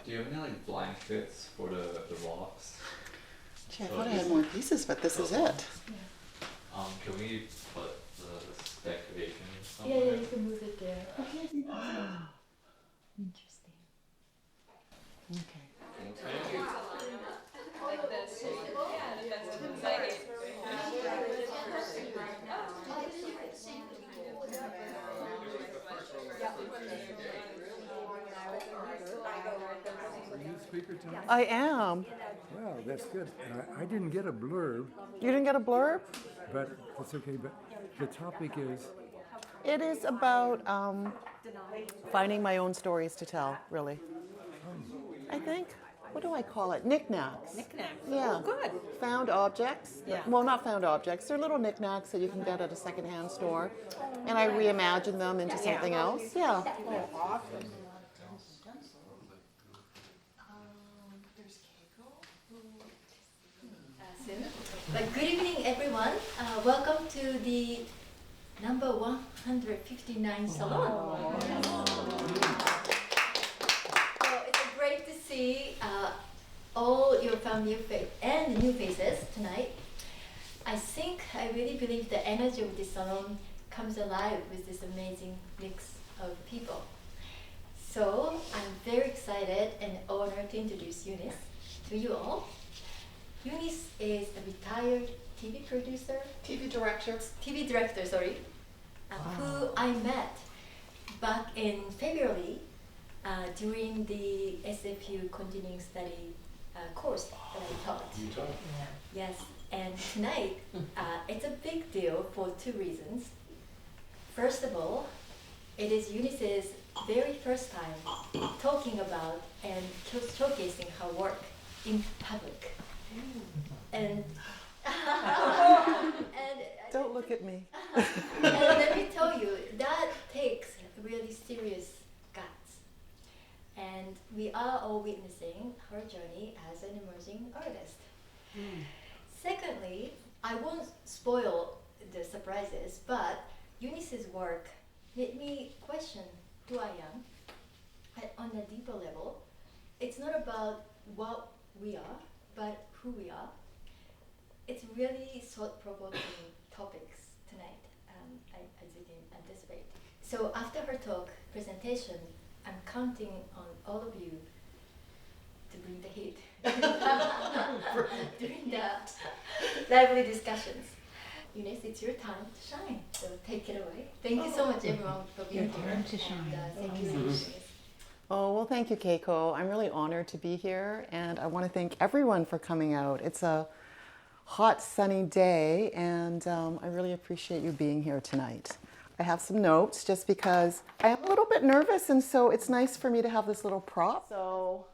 Do you have any blankets for the rocks? Gee, I thought I had more pieces, but this is it. Can we put the decoration somewhere? Yeah, you can move it there. Okay. Interesting. Okay. Like this. I am. Well, that's good. I didn't get a blurb. You didn't get a blurb? But that's okay. But the topic is? It is about finding my own stories to tell, really. I think. What do I call it? Knickknacks. Knickknacks. Yeah. Oh, good. Found objects. Yeah. Well, not found objects. They're little knickknacks that you can get at a secondhand store. And I reimagine them into something else. Yeah. Oh, awesome. But good evening, everyone. Welcome to the number 159 salon. So it's great to see all your familiar faces and new faces tonight. I really believe the energy of this salon comes alive with this amazing mix of people. So I'm very excited and honored to introduce Eunice to you all. Eunice is a retired TV producer. TV director, who I met back in February during the SFU continuing study course that I taught. You taught? Yes, and tonight it's a big deal for two reasons. First of all, it is Eunice's very first time talking about and showcasing her work in public. And Don't look at me. and let me tell you, that takes really serious guts. And we are all witnessing her journey as an emerging artist. Secondly, I won't spoil the surprises, but Eunice's work made me question who I am on a deeper level. It's not about what we are, but who we are. It's really thought-provoking topics tonight, I didn't anticipate. So after her presentation, I'm counting on all of you to bring the heat during the lively discussions. Eunice, it's your time to shine, so take it away. Thank you so much, everyone, for being here. Your time to shine. And, thank you, Eunice. Oh, well, thank you, Keiko. I'm really honored to be here, and I want to thank everyone for coming out. It's a hot, sunny day, and I really appreciate you being here tonight. I have some notes just because I am a little bit nervous, and so it's nice for me to have this little prop. So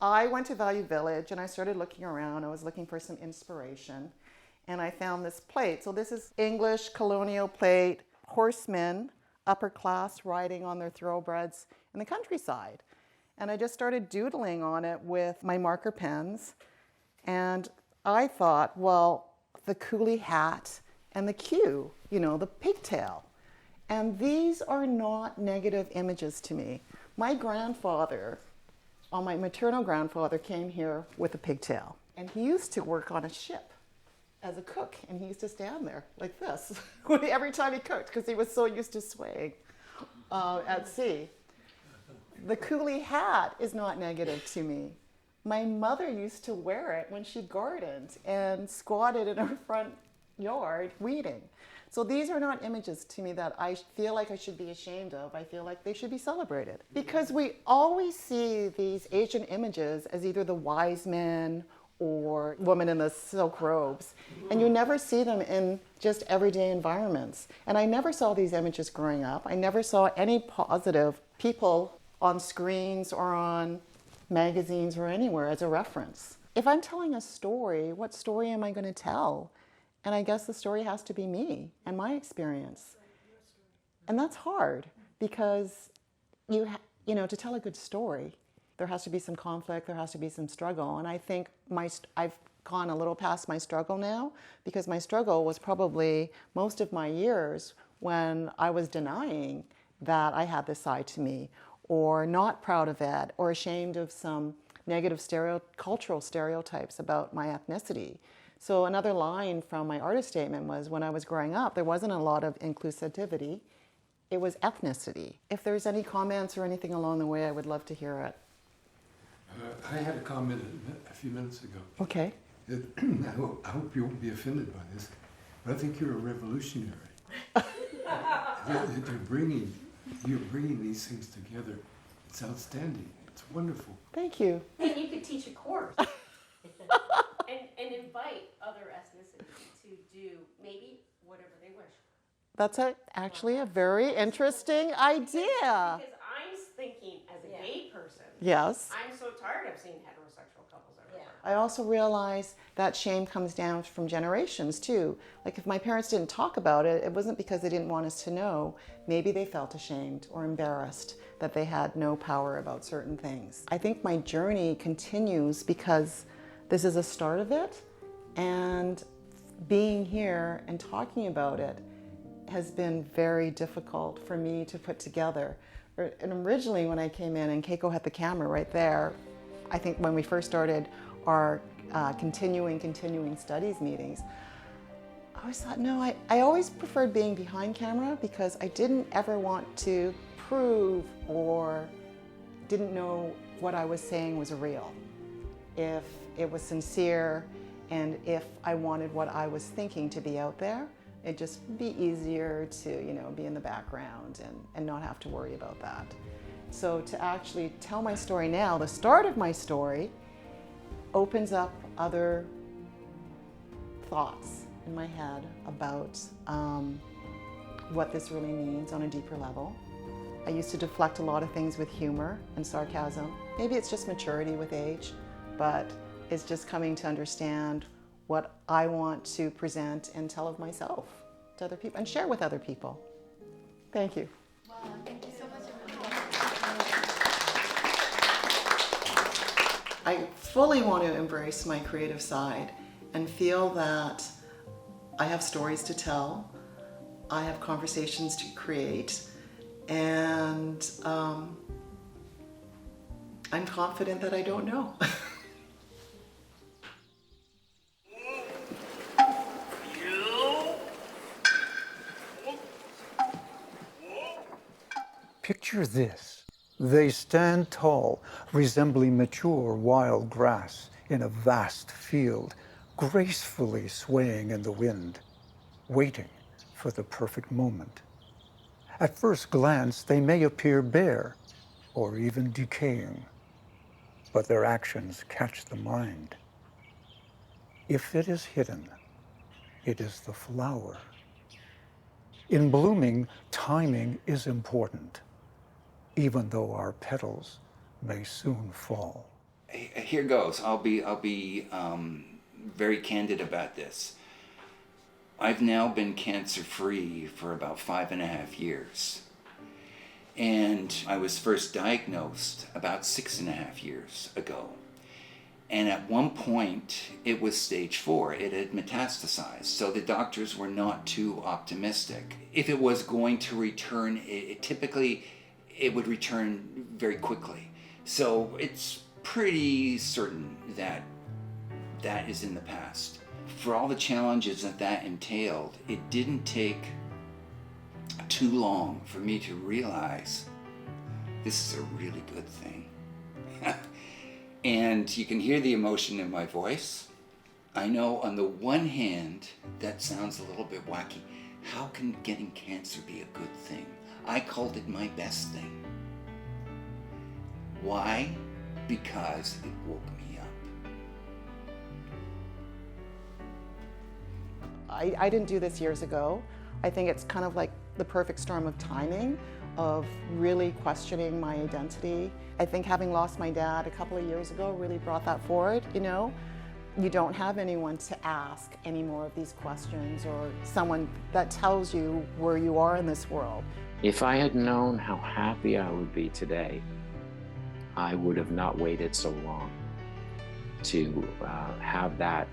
I went to Value Village, and I started looking around. I was looking for some inspiration, and I found this plate. So this is English colonial plate, horsemen, upper class, riding on their thoroughbreds in the countryside. And I just started doodling on it with my marker pens. And I thought, well, the coolie hat and the queue, you know, the pigtail. And these are not negative images to me. My grandfather, my maternal grandfather, came here with a pigtail. And he used to work on a ship as a cook, and he used to stand there like this every time he cooked because he was so used to swaying at sea. The coolie hat is not negative to me. My mother used to wear it when she gardened and squatted in her front yard weeding. So these are not images to me that I feel like I should be ashamed of. I feel like they should be celebrated. Because we always see these Asian images as either the wise men or women in the silk robes. And you never see them in just everyday environments. And I never saw these images growing up. I never saw any positive people on screens or on magazines or anywhere as a reference. If I'm telling a story, what story am I going to tell? And I guess the story has to be me and my experience. And that's hard because you know, to tell a good story, there has to be some conflict, there has to be some struggle. And I think I've gone a little past my struggle now because my struggle was probably most of my years when I was denying that I had this side to me or not proud of it or ashamed of some negative cultural stereotypes about my ethnicity. So another line from my artist statement was when I was growing up, there wasn't a lot of inclusivity. It was ethnicity. If there's any comments or anything along the way, I would love to hear it. I had a comment a few minutes ago. Okay. I hope you won't be offended by this, but I think you're a revolutionary. You're bringing these things together. It's outstanding. It's wonderful. Thank you. And you could teach a course and invite other ethnicities to do maybe whatever they wish. That's actually a very interesting idea. Because I'm thinking as a gay person, yes. I'm so tired of seeing heterosexual couples everywhere. I also realize that shame comes down from generations too. Like if my parents didn't talk about it, it wasn't because they didn't want us to know. Maybe they felt ashamed or embarrassed that they had no power about certain things. I think my journey continues because this is a start of it, and being here and talking about it has been very difficult for me to put together. And originally when I came in and Keiko had the camera right there, I think when we first started our continuing studies meetings, I always thought, no, I always preferred being behind camera because I didn't ever want to prove or didn't know what I was saying was real. If it was sincere and if I wanted what I was thinking to be out there, it'd just be easier to, you know, be in the background and not have to worry about that. So to actually tell my story now, the start of my story opens up other thoughts in my head about what this really means on a deeper level. I used to deflect a lot of things with humor and sarcasm. Maybe it's just maturity with age, but it's just coming to understand what I want to present and tell of myself to other people and share with other people. Thank you. Wow, thank you so much. I fully want to embrace my creative side and feel that I have stories to tell, I have conversations to create, and I'm confident that I don't know. Picture this. They stand tall, resembling mature wild grass in a vast field, gracefully swaying in the wind, waiting for the perfect moment. At first glance, they may appear bare or even decaying, but their actions catch the mind. If it is hidden, it is the flower. In blooming, timing is important, even though our petals may soon fall. Here goes. I'll be very candid about this. I've now been cancer-free for about 5.5 years. And I was first diagnosed about 6.5 years ago. And at one point, it was stage 4. It had metastasized. So the doctors were not too optimistic. If it was going to return, typically it would return very quickly. So it's pretty certain that that is in the past. For all the challenges that entailed, it didn't take too long for me to realize this is a really good thing. And you can hear the emotion in my voice. I know on the one hand, that sounds a little bit wacky. How can getting cancer be a good thing? I called it my best thing. Why? Because it woke me up. I didn't do this years ago. I think it's kind of like the perfect storm of timing, of really questioning my identity. I think having lost my dad a couple of years ago really brought that forward, you know? You don't have anyone to ask any more of these questions, or someone that tells you where you are in this world. If I had known how happy I would be today, I would have not waited so long to have that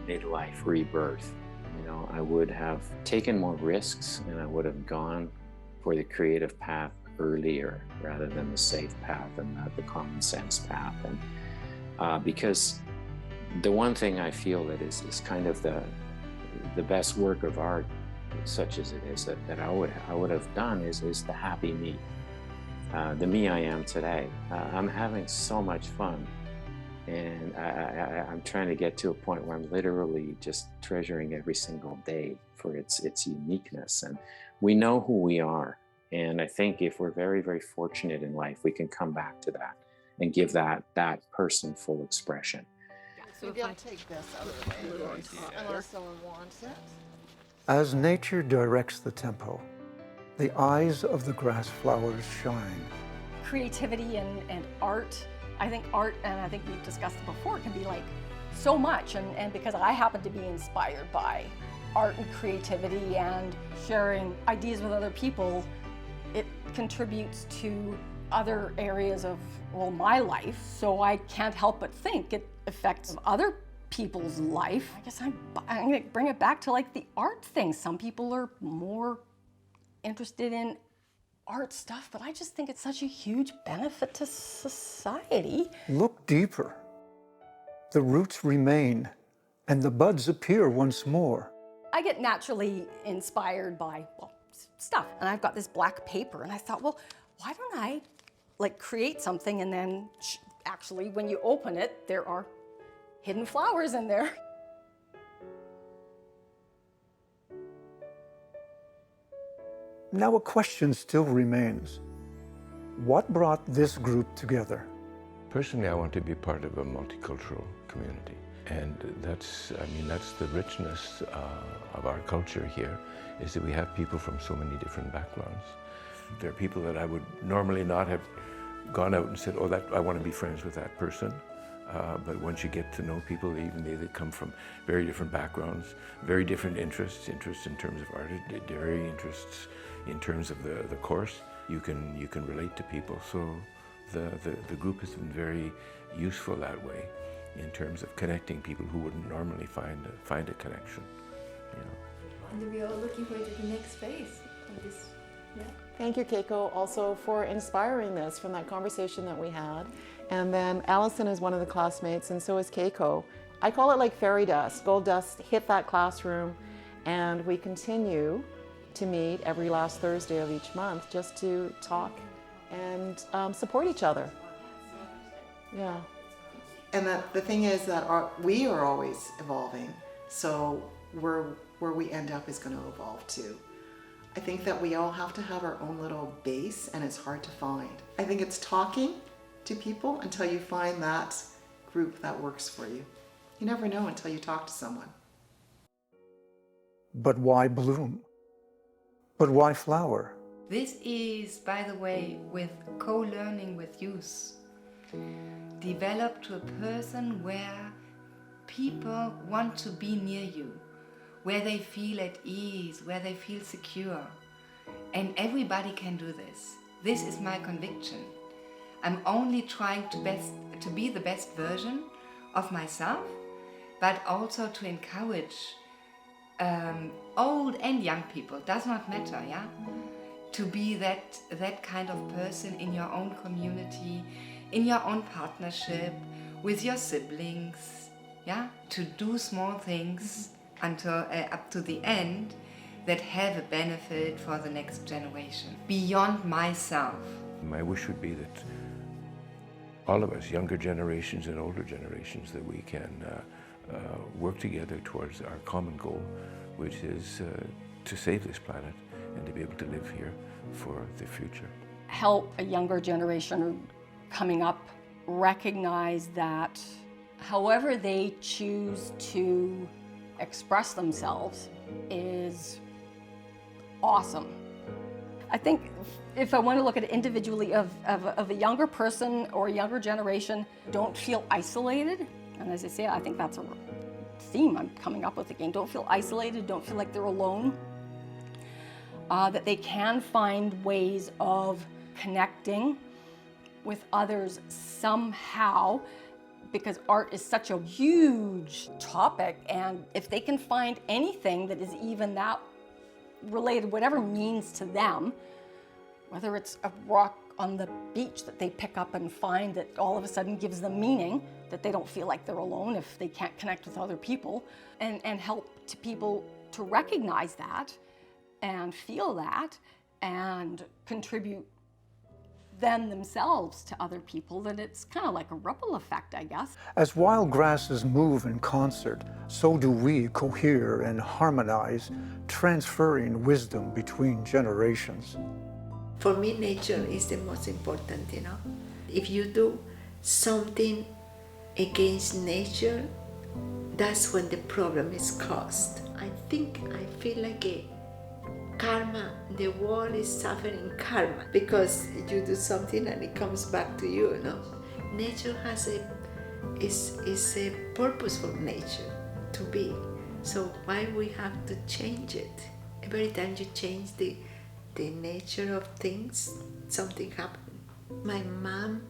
midlife rebirth. You know, I would have taken more risks, and I would have gone for the creative path earlier rather than the safe path and the common sense path. And because the one thing I feel that is kind of the best work of art, such as it is, that I would have done is the happy me, the me I am today. I'm having so much fun, and I'm trying to get to a point where I'm literally just treasuring every single day for its uniqueness. And we know who we are, and I think if we're very, very fortunate in life, we can come back to that and give that person full expression. Maybe I'll take this out of the way, unless someone wants it. As nature directs the tempo, the eyes of the grass flowers shine. Creativity and art, I think art, and I think we've discussed it before, can be like so much. And because I happen to be inspired by art and creativity and sharing ideas with other people, it contributes to other areas of, well, my life. So I can't help but think it affects other people's life. I guess I'm going to bring it back to like the art thing. Some people are more interested in art stuff, but I just think it's such a huge benefit to society. Look deeper. The roots remain, and the buds appear once more. I get naturally inspired by, well, stuff. And I've got this black paper, and I thought, well, why don't I like create something, and then actually when you open it, there are hidden flowers in there. Now a question still remains. What brought this group together? Personally, I want to be part of a multicultural community. And that's the richness of our culture here, is that we have people from so many different backgrounds. There are people that I would normally not have gone out and said, oh, I want to be friends with that person. But once you get to know people, even they come from very different backgrounds, very different interests in terms of art, very interests in terms of the course. You can relate to people. So the group has been very useful that way in terms of connecting people who wouldn't normally find a connection. You know. And we are looking forward to the next phase of this. Yeah. Thank you, Keiko, also for inspiring this from that conversation that we had. And then Allison is one of the classmates, and so is Keiko. I call it like fairy dust. Gold dust hit that classroom, and we continue to meet every last Thursday of each month just to talk and support each other. Yeah. And the thing is that we are always evolving, so where we end up is going to evolve too. I think that we all have to have our own little base, and it's hard to find. I think it's talking to people until you find that group that works for you. You never know until you talk to someone. But why bloom? But why flower? This is, by the way, with co-learning with youth. Develop to a person where people want to be near you, where they feel at ease, where they feel secure. And everybody can do this. This is my conviction. I'm only trying to be the best version of myself, but also to encourage old and young people, does not matter, yeah? To be that kind of person in your own community, in your own partnership, with your siblings, yeah? To do small things until up to the end that have a benefit for the next generation, beyond myself. My wish would be that all of us, younger generations and older generations, that we can work together towards our common goal, which is to save this planet and to be able to live here for the future. Help a younger generation coming up recognize that however they choose to express themselves is awesome. I think if I want to look at it individually of a younger person or a younger generation, don't feel isolated. And as I say, I think that's a theme I'm coming up with again. Don't feel isolated, don't feel like they're alone. That they can find ways of connecting with others somehow, because art is such a huge topic, and if they can find anything that is even that related, whatever means to them, whether it's a rock on the beach that they pick up and find that all of a sudden gives them meaning, that they don't feel like they're alone if they can't connect with other people, and help to people to recognize that and feel that and contribute then themselves to other people, then it's kind of like a ripple effect, I guess. As wild grasses move in concert, so do we cohere and harmonize, transferring wisdom between generations. For me, nature is the most important, you know. If you do something against nature, that's when the problem is caused. I feel like a karma. The world is suffering karma because you do something and it comes back to you, you know. Nature has is a purposeful nature to be. So why we have to change it? Every time you change the nature of things, something happens. My mom,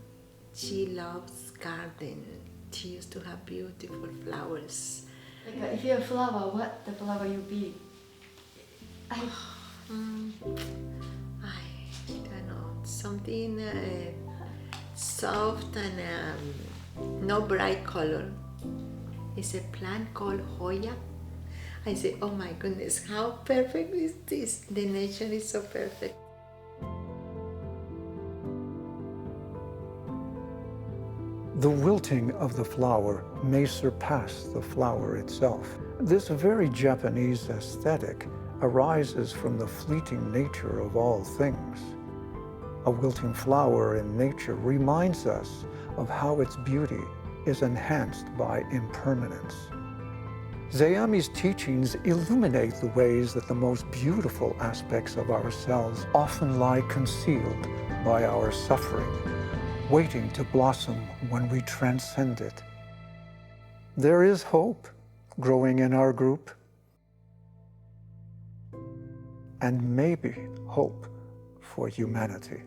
she loves garden. She used to have beautiful flowers. Like if you're a flower, what the flower you be? I don't know, something soft and no bright color. It's a plant called Hoya. I say, oh my goodness, how perfect is this? The nature is so perfect. The wilting of the flower may surpass the flower itself. This very Japanese aesthetic arises from the fleeting nature of all things. A wilting flower in nature reminds us of how its beauty is enhanced by impermanence. Zeami's teachings illuminate the ways that the most beautiful aspects of ourselves often lie concealed by our suffering, waiting to blossom when we transcend it. There is hope growing in our group, and maybe hope for humanity.